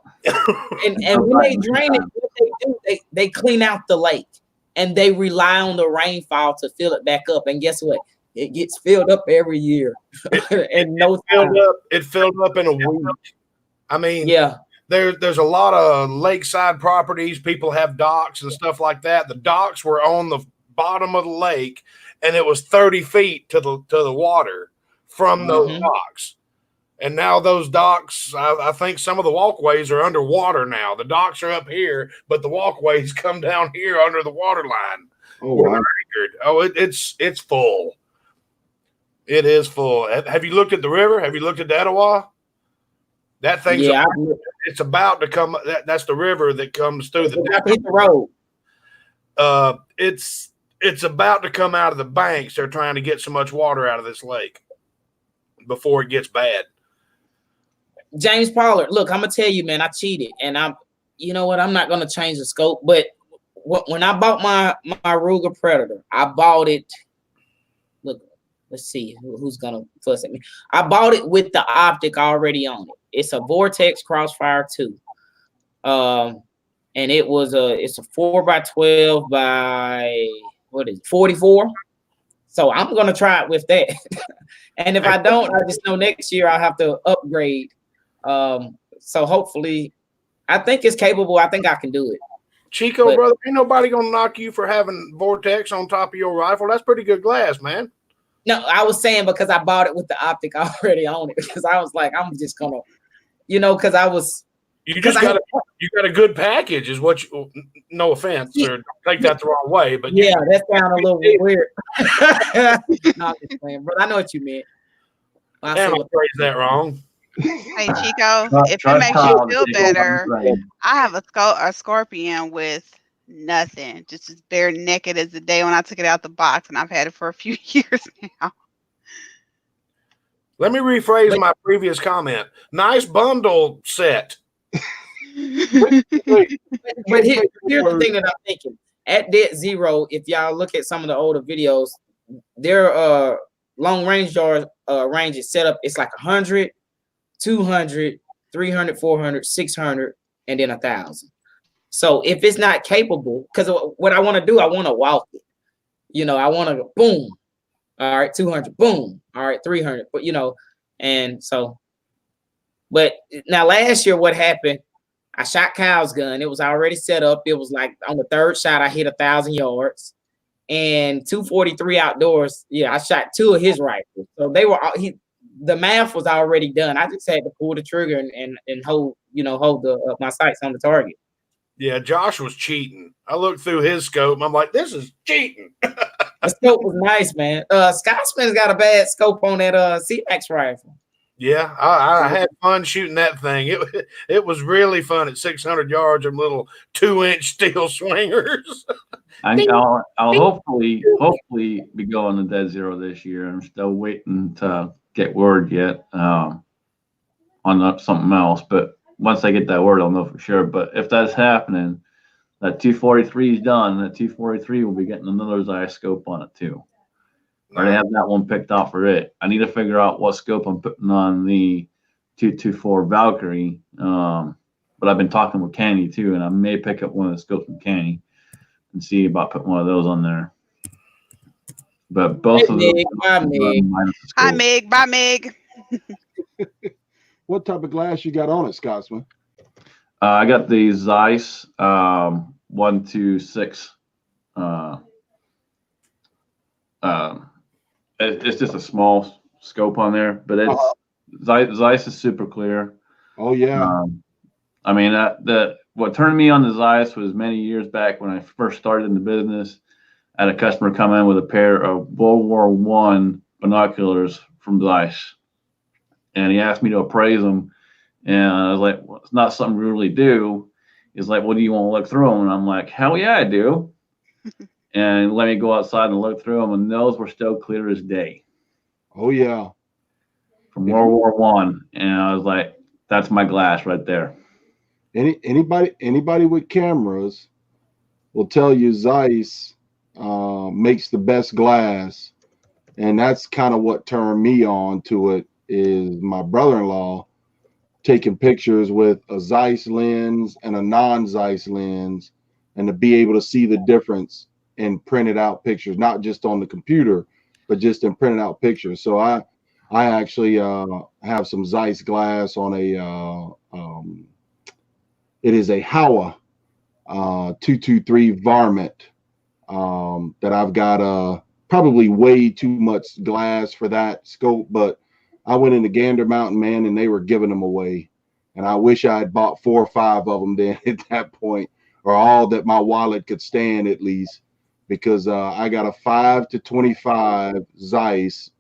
S1: and when they drain it, what they do, they clean out the lake, and they rely on the rainfall to fill it back up. And guess what? It gets filled up every year.
S2: It filled up in a week. I mean,
S1: yeah.
S2: There's a lot of lakeside properties. People have docks and stuff like that. The docks were on the bottom of the lake, and it was 30 feet to the water from those docks. And now those docks, I think some of the walkways are underwater now. The docks are up here, but the walkways come down here under the water line.
S6: Oh, wow.
S2: It's full. It is full. Have you looked at the river? Have you looked at the Etowah? That thing's it's about to come. That's the river that comes through
S1: the road.
S2: It's about to come out of the banks. They're trying to get so much water out of this lake before it gets bad.
S1: James Pollard, look, I'm gonna tell you, man, I cheated, and you know what? I'm not gonna change the scope. But when I bought my Ruger Predator, I bought it. Look, let's see who's gonna fuss at me. I bought it with the optic already on it. It's a Vortex Crossfire 2, and it's a 4x12 by what is it, 44. So I'm gonna try it with that. And if I don't, I just know next year I'll have to upgrade. So hopefully, I think it's capable. I think I can do it.
S2: Chico, brother, ain't nobody gonna knock you for having Vortex on top of your rifle. That's pretty good glass, man.
S1: No, I was saying because I bought it with the optic already on it, because I was like, I'm just gonna, because I was.
S2: You got a good package, is what you. No offense, or don't take that the wrong way, but
S1: yeah, that sounded a little weird. No, I'm just playing, bro. I know what you meant.
S2: Damn, I phrased that wrong.
S3: Hey Chico, if it makes you feel better, I have a Scorpion with nothing, just as bare naked as the day when I took it out the box, and I've had it for a few years now.
S2: Let me rephrase my previous comment. Nice bundle set.
S1: But here's the thing that I'm thinking. At Dead Zero, if y'all look at some of the older videos, their long range range is set up. It's like 100, 200, 300, 400, 600, and then 1,000. So if it's not capable, because what I want to do, I want to walk it. I want to go boom. All right, 200, boom. All right, 300. But and so. But now last year, what happened? I shot Kyle's gun. It was already set up. It was like on the third shot, I hit 1,000 yards, and 243 outdoors. Yeah, I shot 2 of his rifles. So they were the math was already done. I just had to pull the trigger and hold my sights on the target.
S2: Yeah, Josh was cheating. I looked through his scope and I'm like, this is cheating.
S1: The scope was nice, man. Scotsman's got a bad scope on that C-Max rifle.
S2: Yeah, I had fun shooting that thing. It was really fun at 600 yards of little 2-inch steel swingers.
S4: I'll hopefully be going to Dead Zero this year. I'm still waiting to get word yet on something else, but once I get that word, I'll know for sure. But if that's happening, that 243 is done. That 243 will be getting another Zeiss scope on it too. I already have that one picked out for it. I need to figure out what scope I'm putting on the 224 Valkyrie. But I've been talking with Kenny too, and I may pick up one of the scopes from Kenny and see about putting one of those on there. But both of them.
S3: Hi, Meg. Bye, Meg.
S6: What type of glass you got on it, Scotsman?
S4: I got the Zeiss 126. It's just a small scope on there, but it's Zeiss is super clear.
S6: Oh yeah.
S4: I mean, what turned me on the Zeiss was many years back when I first started in the business. I had a customer come in with a pair of World War I binoculars from Zeiss, and he asked me to appraise them. And I was like, well, it's not something we really do. He's like, well, do you want to look through them? And I'm like, hell yeah, I do. And let me go outside and look through them, and those were still clear as day.
S6: Oh yeah.
S4: From World War I. And I was like, that's my glass right there.
S6: Anybody with cameras will tell you Zeiss makes the best glass, and that's kind of what turned me on to it. Is my brother-in-law taking pictures with a Zeiss lens and a non-Zeiss lens, and to be able to see the difference in printed out pictures, not just on the computer, but just in printed out pictures. So I actually have some Zeiss glass on a it is a Howa 223 varmint that I've got probably way too much glass for that scope, but I went into Gander Mountain, man, and they were giving them away. And I wish I had bought 4 or 5 of them then at that point, or all that my wallet could stand at least, because I got a 5-25 Zeiss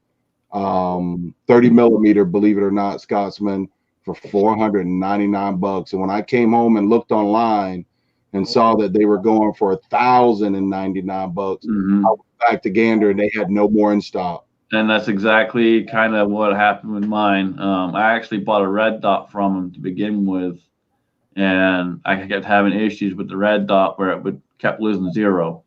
S6: 30 millimeter, believe it or not, Scotsman, for $499. And when I came home and looked online and saw that they were going for $1,099, I went back to Gander and they had no more in stock.
S4: And that's exactly kind of what happened with mine. I actually bought a red dot from them to begin with, and I kept having issues with the red dot where it kept losing 0.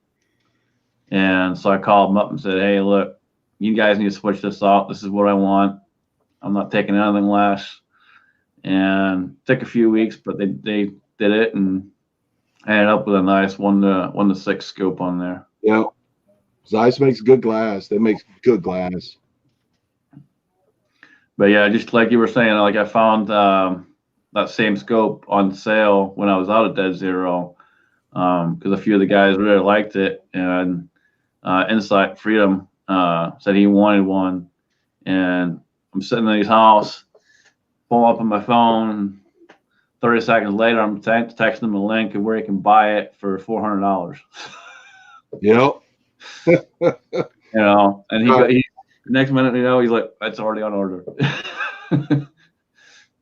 S4: And so I called them up and said, hey, look, you guys need to switch this off. This is what I want. I'm not taking anything less. And it took a few weeks, but they did it, and I ended up with a nice 1:6 scope on there.
S6: Yeah. Zeiss makes good glass. They make good glass.
S4: But yeah, just like you were saying, like I found that same scope on sale when I was out at Dead Zero, because a few of the guys really liked it, and Insight Freedom said he wanted one, and I'm sitting in his house, pull up on my phone. 30 seconds later, I'm texting him a link of where he can buy it for $400.
S6: Yep.
S4: You know, and he next minute, you know, he's like, it's already on order.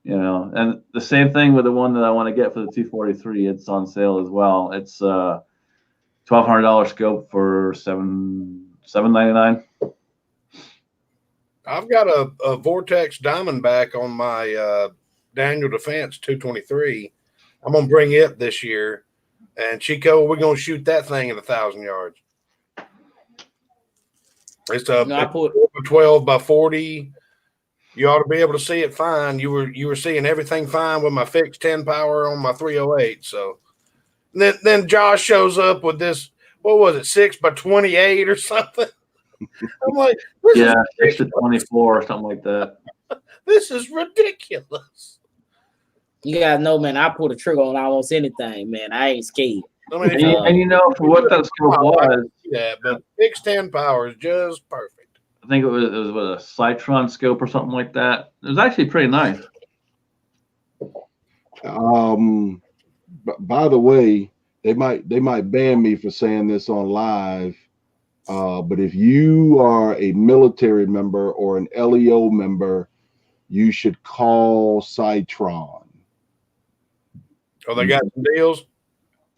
S4: You know, and the same thing with the one that I want to get for the 243. It's on sale as well. It's $1,200 scope for $799.
S2: I've got a Vortex Diamondback on my Daniel Defense 223. I'm gonna bring it this year, and Chico, we're gonna shoot that thing at 1,000 yards. It's a 12 by 40. You ought to be able to see it fine. You were seeing everything fine with my fixed 10 power on my 308. So then Josh shows up with this. What was it, 6 by 28 or something? I'm like,
S4: yeah, 6 to 24 or something like that.
S2: This is ridiculous.
S1: You gotta know, man, I pull the trigger on almost anything, man. I ain't scared.
S2: I mean,
S4: and you know, for what that scope was,
S2: yeah, but fixed 10 power is just perfect.
S4: I think it was a Citron scope or something like that. It was actually pretty nice.
S6: By the way, they might ban me for saying this on live, but if you are a military member or an LEO member, you should call Citron.
S2: Oh, they got some deals?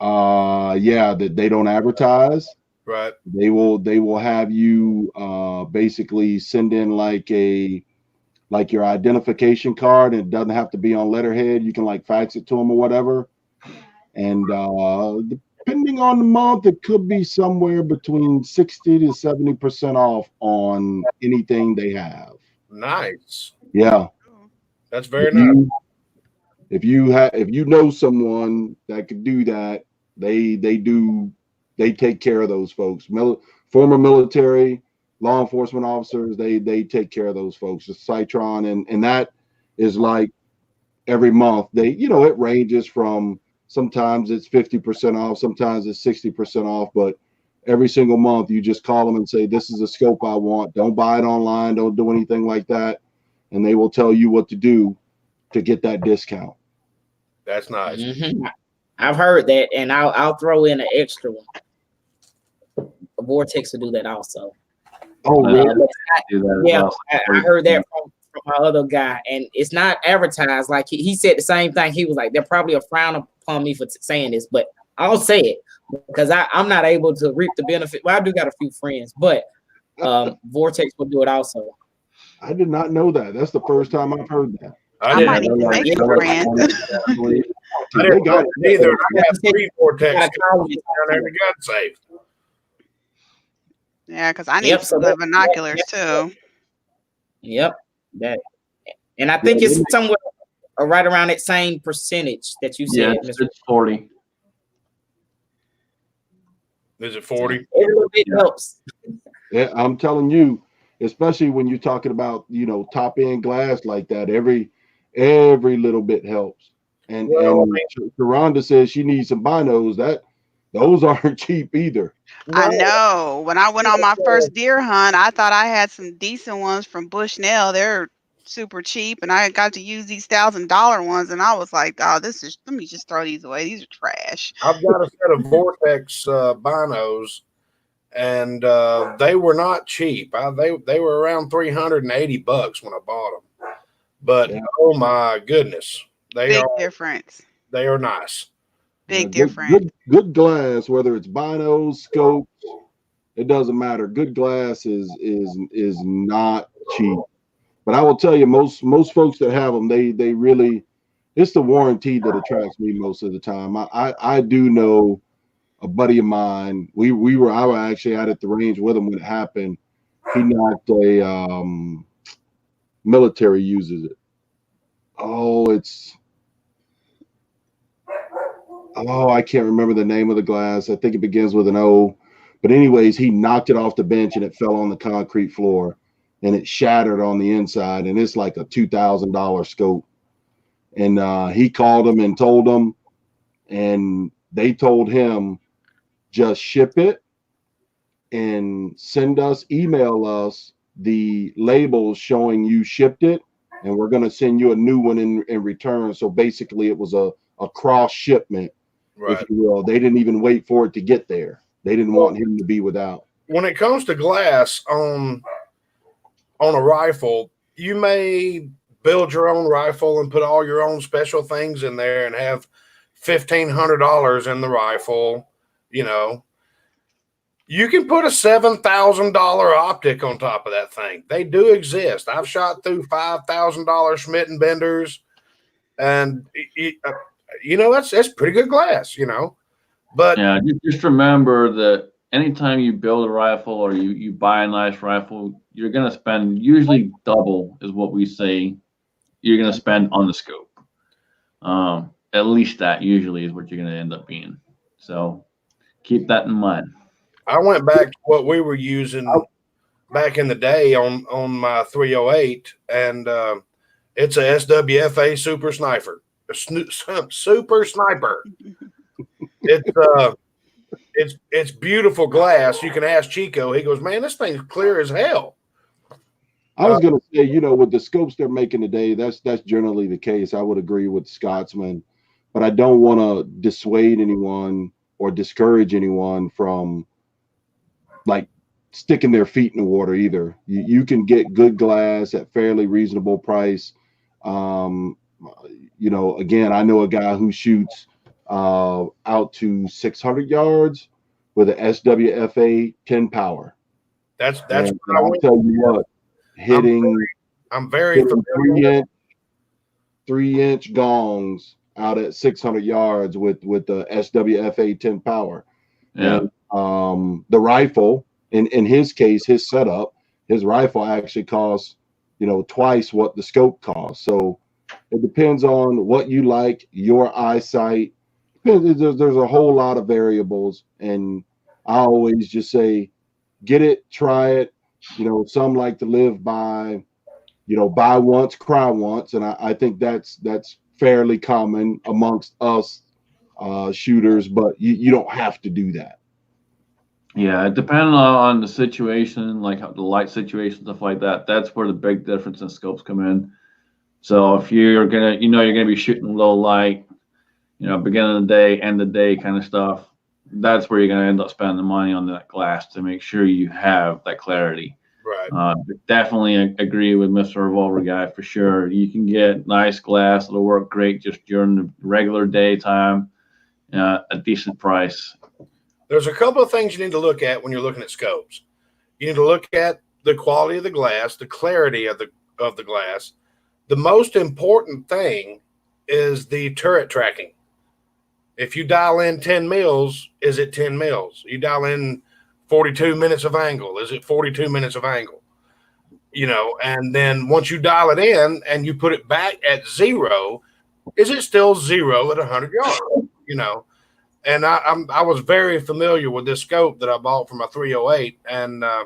S6: Yeah, that they don't advertise.
S2: Right.
S6: They will have you basically send in like your identification card, and it doesn't have to be on letterhead. You can like fax it to them or whatever. And depending on the month, it could be somewhere between 60 to 70% off on anything they have. Nice. Yeah.
S2: That's very nice.
S6: If you know someone that could do that, they take care of those folks. Former military, law enforcement officers, they take care of those folks. The Citron, and that is like every month. It ranges from, sometimes it's 50% off, sometimes it's 60% off, but every single month. You just call them and say, this is a scope I want. Don't buy it online. Don't do anything like that. And they will tell you what to do to get that discount.
S2: That's nice.
S1: Mm-hmm. I've heard that, and I'll throw in an extra one. Vortex will do that also.
S6: Oh, really?
S1: Yeah, I heard that from my other guy, and it's not advertised. Like he said the same thing. He was like, they're probably a frown upon me for saying this, but I'll say it because I'm not able to reap the benefit. Well, I do got a few friends, but Vortex will do it also.
S6: I did not know that. That's the first time I've heard that.
S3: I might need to make some friends.
S2: I didn't got it either. I have 3 Vortex down there to gun safe.
S3: Yeah, because I need some good binoculars too.
S1: Yep, that, and I think it's somewhere right around that same percentage that you said.
S4: Yeah, it's 40.
S2: Is it 40?
S1: Every little bit helps.
S6: Yeah, I'm telling you, especially when you're talking about, top end glass like that, every little bit helps. And Sharonda says she needs some binos. Those aren't cheap either.
S3: I know. When I went on my first deer hunt, I thought I had some decent ones from Bushnell. They're super cheap, and I got to use these $1,000 ones, and I was like, "Oh, let me just throw these away. These are trash."
S2: I've got a set of Vortex binos, and they were not cheap. They were around $380 when I bought them. But oh my goodness,
S3: big difference.
S2: They are nice.
S3: Big difference.
S6: Good glass, whether it's binos, scopes, it doesn't matter. Good glass is not cheap. But I will tell you, most folks that have them, they really, it's the warranty that attracts me most of the time. I do know a buddy of mine. I were actually out at the range with him when it happened. He knocked a military uses it. I can't remember the name of the glass. I think it begins with an O. But anyways, he knocked it off the bench and it fell on the concrete floor and it shattered on the inside. And it's like a $2,000 scope. And he called them and told them, and they told him, just ship it and email us the labels showing you shipped it. And we're going to send you a new one in return. So basically it was a cross shipment. Right. If you will. They didn't even wait for it to get there. They didn't want him to be without.
S2: When it comes to glass on a rifle, you may build your own rifle and put all your own special things in there and have $1,500 in the rifle. You can put a $7,000 optic on top of that thing. They do exist. I've shot through $5,000 Schmidt and Benders, and that's pretty good glass, But
S4: yeah, just remember that anytime you build a rifle or you buy a nice rifle, you're gonna spend usually double is what we say you're gonna spend on the scope. At least that usually is what you're gonna end up being. So keep that in mind.
S2: I went back to what we were using back in the day on my 308, and it's a SWFA Super Sniper. Super Sniper. It's beautiful glass. You can ask Chico. He goes, man, this thing's clear as hell.
S6: I was going to say, with the scopes they're making today, that's generally the case. I would agree with Scotsman, but I don't want to dissuade anyone or discourage anyone from like sticking their feet in the water either. You can get good glass at fairly reasonable price. Again, I know a guy who shoots out to 600 yards with an SWFA 10 power.
S2: That's
S6: I'll tell you what,
S2: I'm very familiar.
S6: 3-inch gongs out at 600 yards with the SWFA 10 power.
S4: Yeah.
S6: And the rifle, in his case, his setup, his rifle actually costs, twice what the scope costs. So it depends on what you like, your eyesight. There's a whole lot of variables, and I always just say, get it, try it. Some like to live by, buy once, cry once, and I think that's fairly common amongst us shooters. But you don't have to do that.
S4: Yeah, depending on the situation, like how the light situation, stuff like that, that's where the big difference in scopes come in. So if you're gonna, you're gonna be shooting low light, beginning of the day, end of the day kind of stuff, that's where you're gonna end up spending the money on that glass to make sure you have that clarity.
S2: Right.
S4: Definitely agree with Mr. Revolver Guy for sure. You can get nice glass; it'll work great just during the regular daytime, a decent price.
S2: There's a couple of things you need to look at when you're looking at scopes. You need to look at the quality of the glass, the clarity of the glass. The most important thing is the turret tracking. If you dial in 10 mils, is it 10 mils? You dial in 42 minutes of angle, is it 42 minutes of angle? And then once you dial it in and you put it back at 0, is it still 0 at 100 yards? And I was very familiar with this scope that I bought for my 308, and I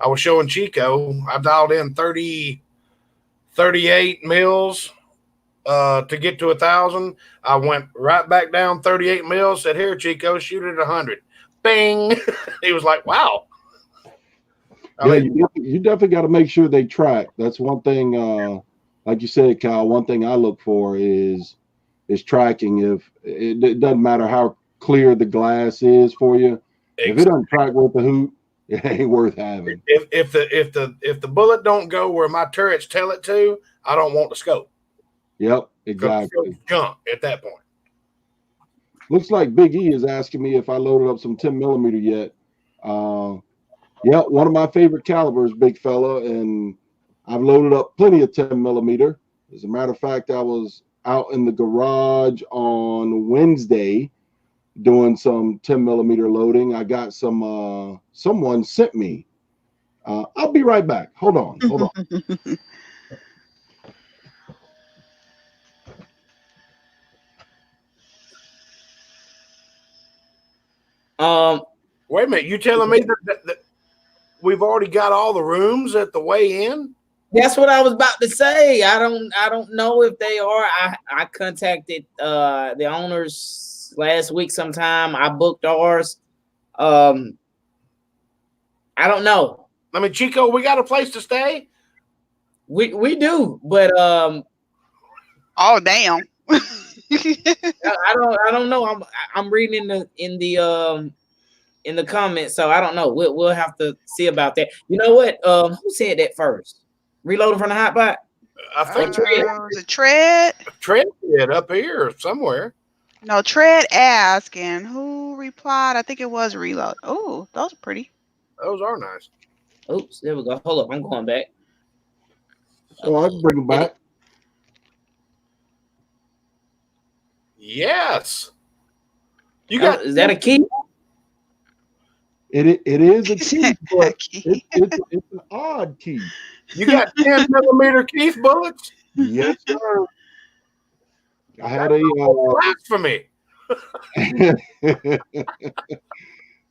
S2: was showing Chico. I dialed in 38 mils to get to 1,000. I went right back down 38 mils. Said, "Here, Chico, shoot it at 100." Bing! He was like, "Wow."
S6: You definitely got to make sure they track. That's one thing. Like you said, Kyle. One thing I look for is tracking. If it doesn't matter how clear the glass is for you, if it doesn't track with the hoop, it ain't worth having.
S2: If the bullet don't go where my turrets tell it to, I don't want the scope.
S6: Yep, exactly.
S2: Jump at that point.
S6: Looks like Big E is asking me if I loaded up some 10 millimeter yet. Yeah, one of my favorite calibers, big fella, and I've loaded up plenty of 10 millimeter. As a matter of fact, I was out in the garage on Wednesday doing some 10 millimeter loading. I got some, someone sent me. I'll be right back. Hold on.
S2: Wait a minute. You telling me that we've already got all the rooms at the way in?
S1: That's what I was about to say. I don't know if they are. I contacted the owners last week sometime. I booked ours. I don't know.
S2: I mean, Chico, we got a place to stay.
S1: We do, but
S3: oh damn.
S1: I don't know. I'm reading in the comments, so I don't know. We'll have to see about that. You know what? Who said that first? Reloading from the hot pot?
S2: I think
S3: the Tread.
S2: Tread up here somewhere.
S3: No, Tread asked, and who replied? I think it was Reload. Oh, those are pretty.
S2: Those are nice.
S1: Oops, there we go. Hold up, I'm going back.
S6: Oh, I can bring them back.
S2: Yes. You got
S1: is that a key?
S6: It is a key, but it's an odd key.
S2: You got 10 millimeter Keith bullets?
S6: Yes, sir. I had a
S2: blasphemy.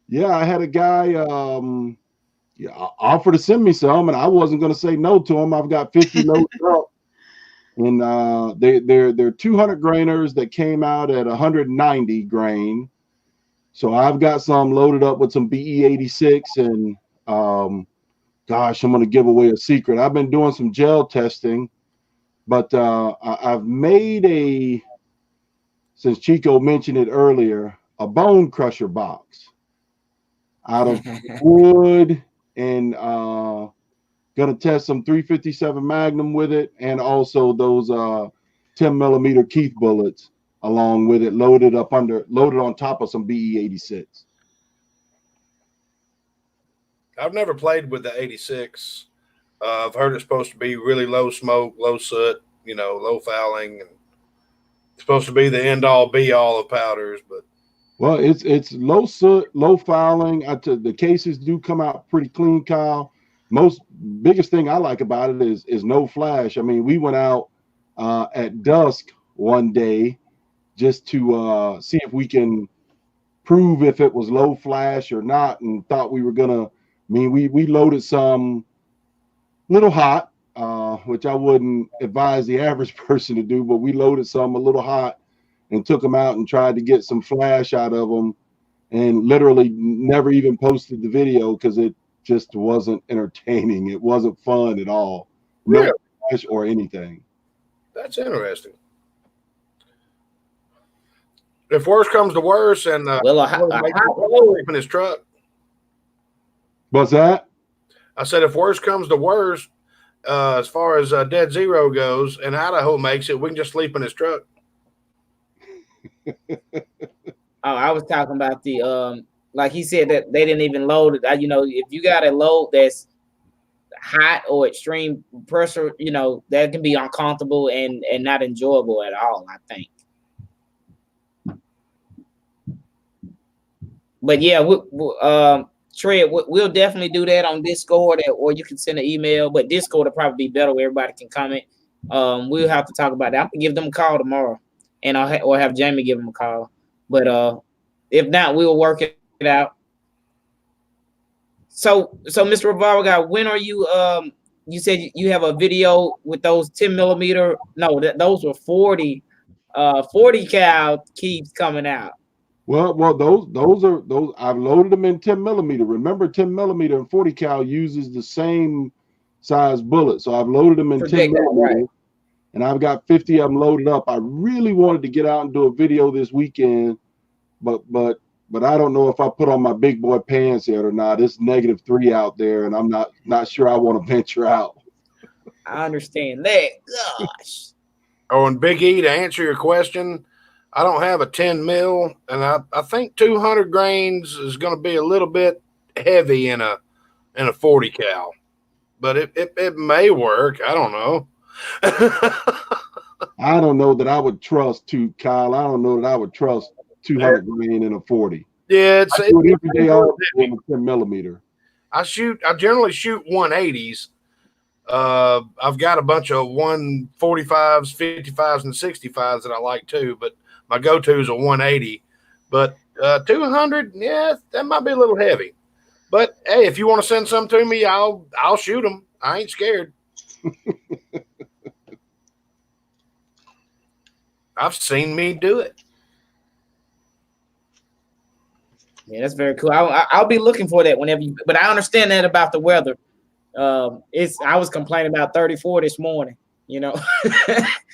S6: Yeah, I had a guy offer to send me some, and I wasn't going to say no to him. I've got 50 loaded up, and they're 200 grainers that came out at 190 grain. So I've got some loaded up with some BE86, and gosh, I'm going to give away a secret. I've been doing some gel testing, but I've made since Chico mentioned it earlier, a bone crusher box out of wood, and going to test some 357 Magnum with it, and also those 10 millimeter Keith bullets along with it, loaded on top of some BE86.
S2: I've never played with the 86. I've heard it's supposed to be really low smoke, low soot, low fouling, and it's supposed to be the end all be all of powders. But
S6: well, it's low soot, low fouling. The cases do come out pretty clean, Kyle. Biggest thing I like about it is no flash. I mean, we went out at dusk one day just to see if we can prove if it was low flash or not, and thought we were gonna. I mean, we loaded some little hot, which I wouldn't advise the average person to do, but we loaded some a little hot and took them out and tried to get some flash out of them. and literally never even posted the video because it just wasn't entertaining. It wasn't fun at all. No
S2: Really?
S6: crash or anything.
S2: That's interesting. If worse comes to worse, and
S1: Well, a hot load.
S2: in his truck.
S6: What's that?
S2: I said, if worse comes to worse, as far as Dead Zero goes, and Idaho makes it, we can just sleep in his truck.
S1: Oh, I was talking about the like he said that they didn't even load it. You know, if you got a load that's hot or extreme pressure, you know, that can be uncomfortable and not enjoyable at all, I think. But yeah, Tread, we'll definitely do that on Discord, or you can send an email. But Discord will probably be better where everybody can comment. We'll have to talk about that. I'm gonna give them a call tomorrow, and or have Jamie give them a call. But if not, we'll work it out. So Mr. Revolver Guy, when are you? You said you have a video with those 10mm. No, those were 40 cal keeps coming out.
S6: Well, those are I've loaded them in 10mm. Remember, 10mm and 40 cal uses the same size bullet, so I've loaded them in 10mm, right. And I've got 50 of them loaded up. I really wanted to get out and do a video this weekend, but I don't know if I put on my big boy pants yet or not. It's -3 out there, and I'm not sure I want to venture out.
S1: I understand that. Gosh.
S2: Oh, and Big E, to answer your question, I don't have a 10 mil, and I think 200 grains is going to be a little bit heavy in a 40 cal, but it may work. I don't know.
S6: I don't know that I would trust Kyle. I don't know that I would trust 200 grain in a 40.
S2: Yeah,
S6: I do it every day all day in a 10mm.
S2: I generally shoot 180s. I've got a bunch of 145s, 55s, and 65s that I like too, but my go-to is a 180. But 200, yeah, that might be a little heavy. But hey, if you want to send some to me, I'll shoot them. I ain't scared. I've seen me do it.
S1: Yeah, that's very cool. I'll be looking for that whenever you. But I understand that about the weather. I was complaining about 34 this morning. You know,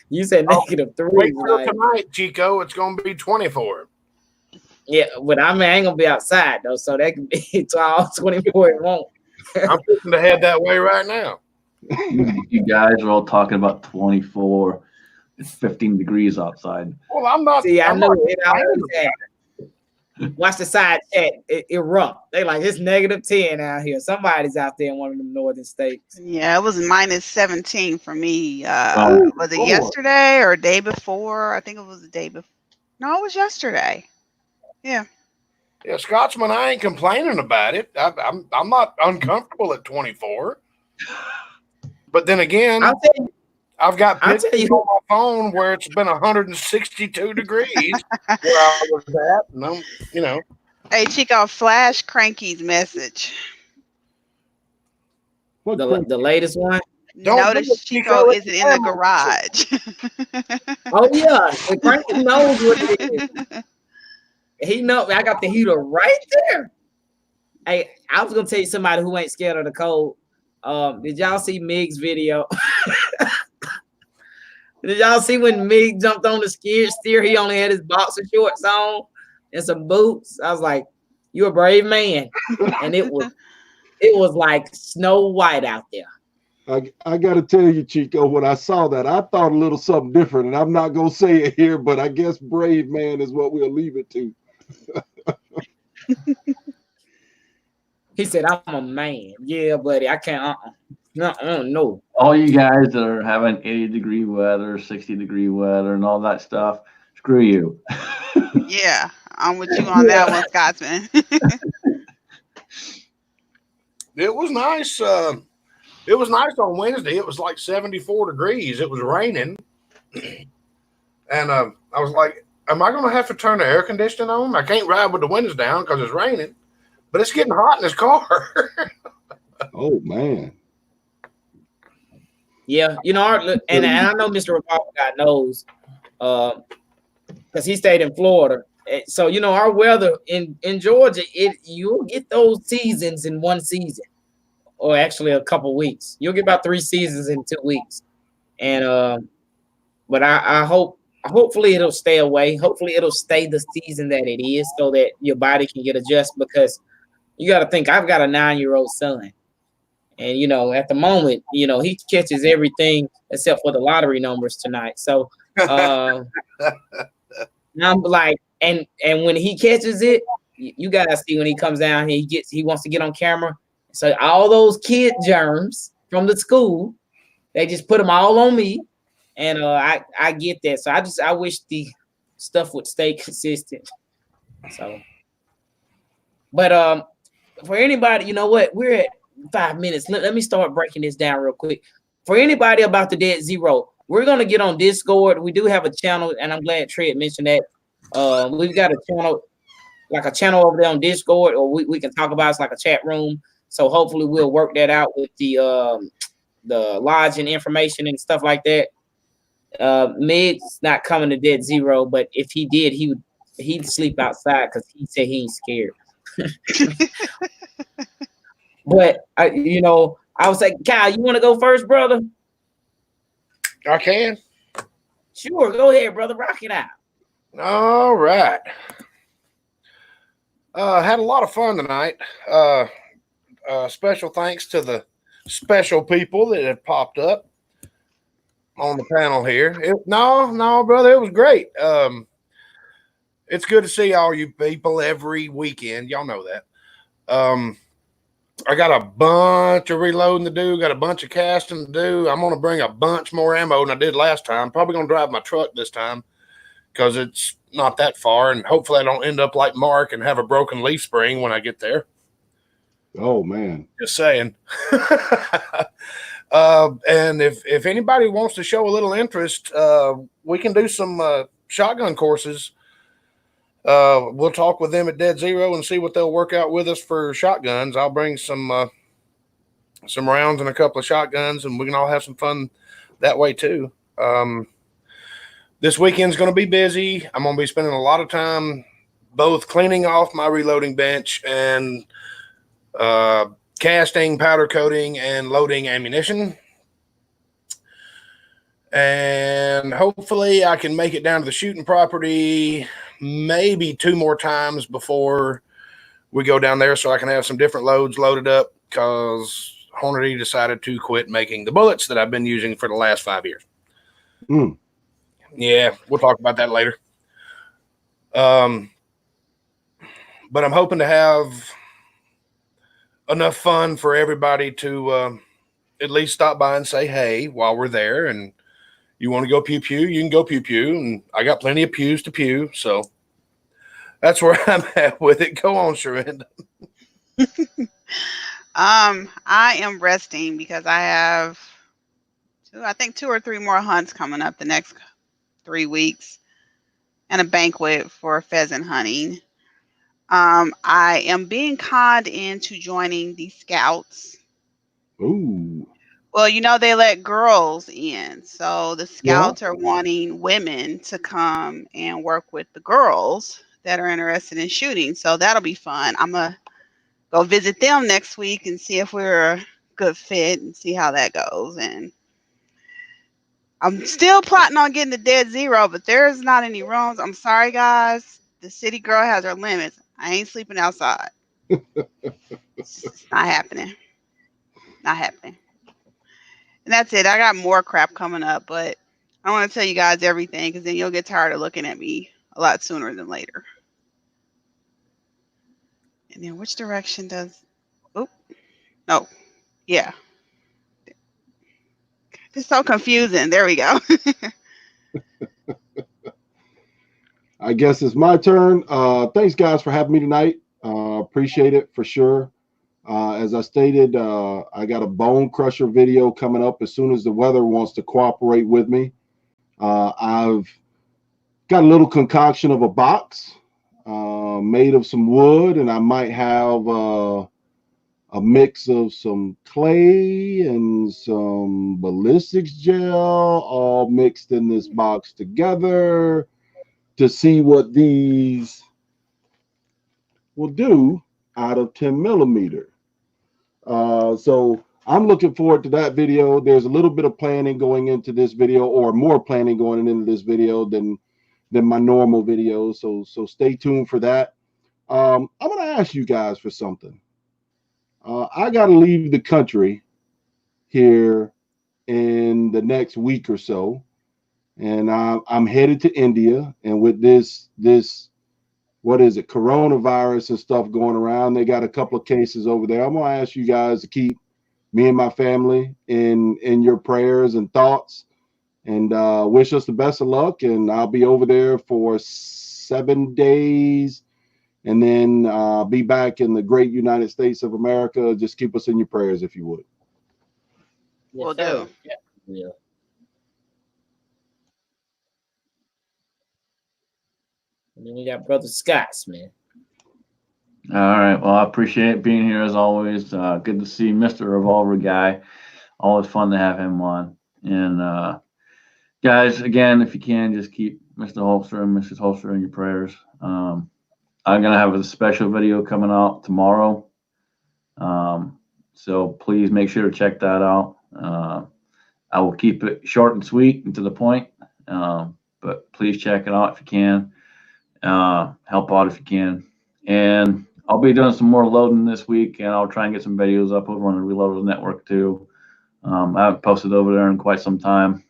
S1: you said -3.
S2: Wait till tonight, Chico. It's gonna be 24.
S1: Yeah, but I ain't gonna be outside though, so that can be 24. It won't.
S2: I'm pushing the head that way right now.
S4: You guys are all talking about 24. It's 15 degrees outside.
S2: Well, I'm not.
S1: See, I know it always
S2: happens.
S1: Watch the side chat erupt. They like it's -10 out here. Somebody's out there in one of them northern states.
S3: Yeah, it was -17 for me. Was it yesterday or day before? I think it was the day before. No, it was yesterday. Yeah.
S2: Yeah, Scotsman, I ain't complaining about it. I'm not uncomfortable at 24. But then again, I've got pictures on my phone where it's been 162 degrees where I was at. And I'm, you know.
S3: Hey, Chico, flash Cranky's message.
S1: The latest one?
S3: Notice Chico isn't in the garage.
S1: Oh, yeah. The Cranky knows what it is. He knows. I got the heater right there. Hey, I was going to tell you somebody who ain't scared of the cold. Did y'all see Mig's video? Did y'all see when Mig jumped on the skid steer? He only had his boxer shorts on and some boots. I was like, "You're a brave man," and it was like Snow White out there.
S6: I got to tell you, Chico, when I saw that, I thought a little something different, and I'm not gonna say it here, but I guess brave man is what we'll leave it to.
S1: He said, "I'm a man." Yeah, buddy, I can't. No.
S4: All you guys that are having 80-degree weather, 60-degree weather, and all that stuff, screw you.
S3: Yeah, I'm with you on that one, Scotsman.
S2: It was nice. It was nice on Wednesday. It was like 74 degrees. It was raining. And I was like, am I going to have to turn the air conditioning on? I can't ride with the windows down because it's raining. But it's getting hot in this car.
S6: Oh, man.
S1: Yeah, you know, and I know Mr. Revolver Guy knows because he stayed in Florida. So you know our weather in Georgia, you'll get those seasons in one season, or actually a couple weeks. You'll get about 3 seasons in 2 weeks, and but I hope hopefully it'll stay away. Hopefully it'll stay the season that it is, so that your body can get adjusted. Because you got to think, I've got a 9-year-old son, and you know at the moment, you know he catches everything except for the lottery numbers tonight. So I'm like, and when he catches it, you guys see when he comes down, he wants to get on camera. So all those kid germs from the school, they just put them all on me, and I get that. So I wish the stuff would stay consistent. So, but for anybody, you know what, we're at 5 minutes. Let me start breaking this down real quick. For anybody about the Dead Zero, we're gonna get on Discord. We do have a channel, and I'm glad Trey mentioned that. We've got a channel, like a channel over there on Discord, or we can talk about it's like a chat room. So hopefully we'll work that out with the lodging information and stuff like that. Meg's not coming to Dead Zero, but if he did, he'd sleep outside because he said he ain't scared. But you know, I was like, Kyle, you want to go first, brother?
S2: I can.
S1: Sure, go ahead, brother. Rock it out.
S2: All right. Had a lot of fun tonight. Special thanks to the special people that have popped up on the panel here. No, brother, it was great. It's good to see all you people every weekend. Y'all know that. I got a bunch of reloading to do, got a bunch of casting to do. I'm going to bring a bunch more ammo than I did last time. Probably going to drive my truck this time because it's not that far, and hopefully I don't end up like Mark and have a broken leaf spring when I get there.
S6: Oh, man.
S2: Just saying. And if anybody wants to show a little interest, we can do some shotgun courses. We'll talk with them at Dead Zero and see what they'll work out with us for shotguns. I'll bring some rounds and a couple of shotguns, and we can all have some fun that way too. This weekend's going to be busy. I'm going to be spending a lot of time both cleaning off my reloading bench and casting, powder coating, and loading ammunition. And hopefully I can make it down to the shooting property maybe 2 more times before we go down there so I can have some different loads loaded up, because Hornady decided to quit making the bullets that I've been using for the last 5 years. Yeah, we'll talk about that later. But I'm hoping to have enough fun for everybody to at least stop by and say hey while we're there. And you want to go pew pew, you can go pew pew, and I got plenty of pews to pew. So that's where I'm at with it. Go on, Sharinda.
S3: I am resting because I have 2 or 3 more hunts coming up the next 3 weeks, and a banquet for pheasant hunting. I am being conned into joining the Scouts.
S6: Ooh.
S3: Well, you know, they let girls in. So the Scouts are wanting women to come and work with the girls that are interested in shooting. So that'll be fun. I'm going to go visit them next week and see if we're a good fit and see how that goes. And I'm still plotting on getting the Dead Zero, but there's not any rooms. I'm sorry, guys. The city girl has her limits. I ain't sleeping outside. It's not happening. Not happening. And that's it. I got more crap coming up, but I don't want to tell you guys everything because then you'll get tired of looking at me a lot sooner than later. And then which direction does... Oh, no. Yeah. It's so confusing. There we go.
S6: I guess it's my turn. Thanks, guys, for having me tonight. Appreciate it for sure. As I stated, I got a bone crusher video coming up as soon as the weather wants to cooperate with me. I've got a little concoction of a box made of some wood, and I might have a mix of some clay and some ballistics gel all mixed in this box together. to see what these will do out of 10 millimeter. So I'm looking forward to that video. There's a little bit of planning going into this video, or more planning going into this video than my normal videos. So stay tuned for that. I'm going to ask you guys for something. I got to leave the country here in the next week or so, and I'm headed to India. And with this what is it, coronavirus and stuff going around, they got a couple of cases over there. I'm going to ask you guys to keep me and my family in your prayers and thoughts, and wish us the best of luck. And I'll be over there for 7 days, and then be back in the great United States of America. Just keep us in your prayers, if you would.
S3: Will do.
S1: Yeah. And then we got Brother Scott's, man.
S4: All right. Well, I appreciate being here as always. Good to see Mr. Revolver Guy. Always fun to have him on. And guys, again, if you can, just keep Mr. Holster and Mrs. Holster in your prayers. I'm gonna have a special video coming out tomorrow. So please make sure to check that out. I will keep it short and sweet and to the point. But please check it out if you can. Help out if you can. And I'll be doing some more loading this week, and I'll try and get some videos up over on the Reloaded Network too. I haven't posted over there in quite some time.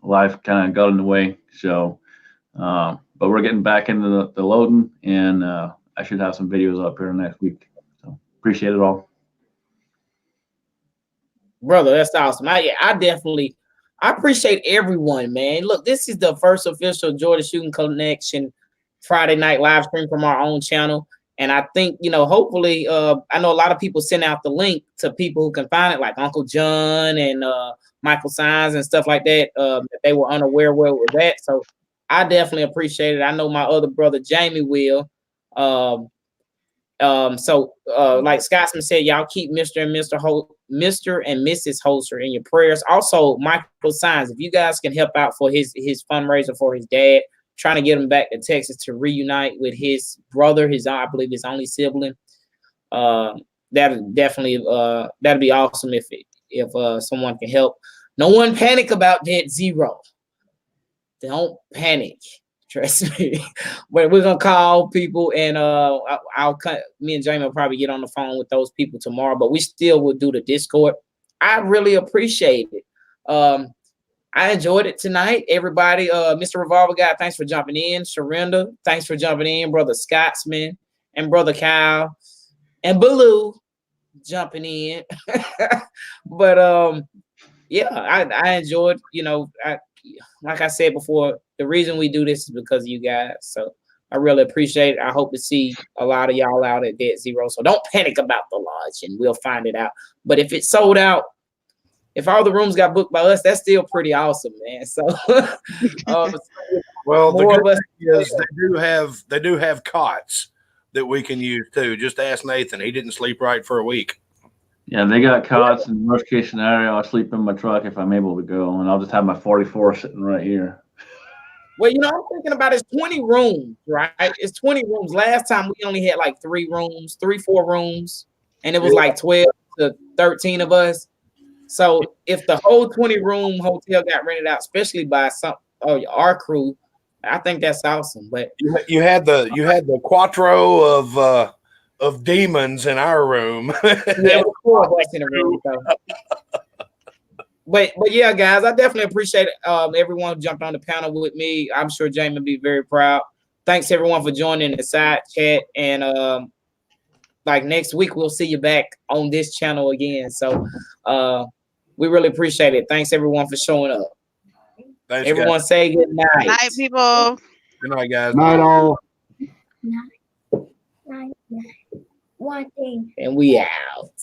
S4: Life kind of got in the way, so but we're getting back into the loading, and I should have some videos up here next week. So appreciate it all,
S1: brother. That's awesome. I appreciate everyone, man. Look, this is the first official Jordan Shooting Connection Friday night live stream from our own channel. And I think, hopefully, I know a lot of people send out the link to people who can find it, like Uncle John and Michael Sines and stuff like that. If they were unaware where it was at. So I definitely appreciate it. I know my other brother, Jamie, will. So like Scotsman said, y'all keep Mr. and Mrs. Holster in your prayers. Also, Michael Sines, if you guys can help out for his fundraiser for his dad, trying to get him back to Texas to reunite with his brother, I believe his only sibling. That'd be awesome if someone can help. No one panic about Dead Zero. Don't panic. Trust me. But we're gonna call people, and me and Jamie will probably get on the phone with those people tomorrow. But we still will do the Discord. I really appreciate it. I enjoyed it tonight, everybody. Mr. Revolver Guy, thanks for jumping in. Sharinda, thanks for jumping in. Brother Scotsman and Brother Kyle and Baloo jumping in. But yeah, I enjoyed. Like I said before, the reason we do this is because of you guys. So I really appreciate it. I hope to see a lot of y'all out at Dead Zero. So don't panic about the lodge, and we'll find it out. But if it's sold out, if all the rooms got booked by us, that's still pretty awesome, man. So,
S2: well, the good thing is they do have cots that we can use too. Just ask Nathan; he didn't sleep right for a week.
S4: Yeah, they got cots. In worst case scenario, I'll sleep in my truck if I'm able to go, and I'll just have my 44 sitting right here.
S1: Well, I'm thinking about it's 20 rooms, right? It's 20 rooms. Last time we only had like 4 rooms, and it was like 12 to 13 of us. So if the whole 20-room hotel got rented out, especially by our crew, I think that's awesome. But
S2: you had the quattro of demons in our room.
S1: Yeah, 4 of us in the room. So. But yeah, guys, I definitely appreciate everyone who jumped on the panel with me. I'm sure Jamie will be very proud. Thanks everyone for joining the side chat, and like next week we'll see you back on this channel again. So we really appreciate it. Thanks everyone for showing up.
S2: Thanks,
S1: everyone
S2: guys.
S1: say good night.
S3: Good night, people.
S2: Good night, guys.
S6: Night all.
S7: Night. One thing.
S1: And we out.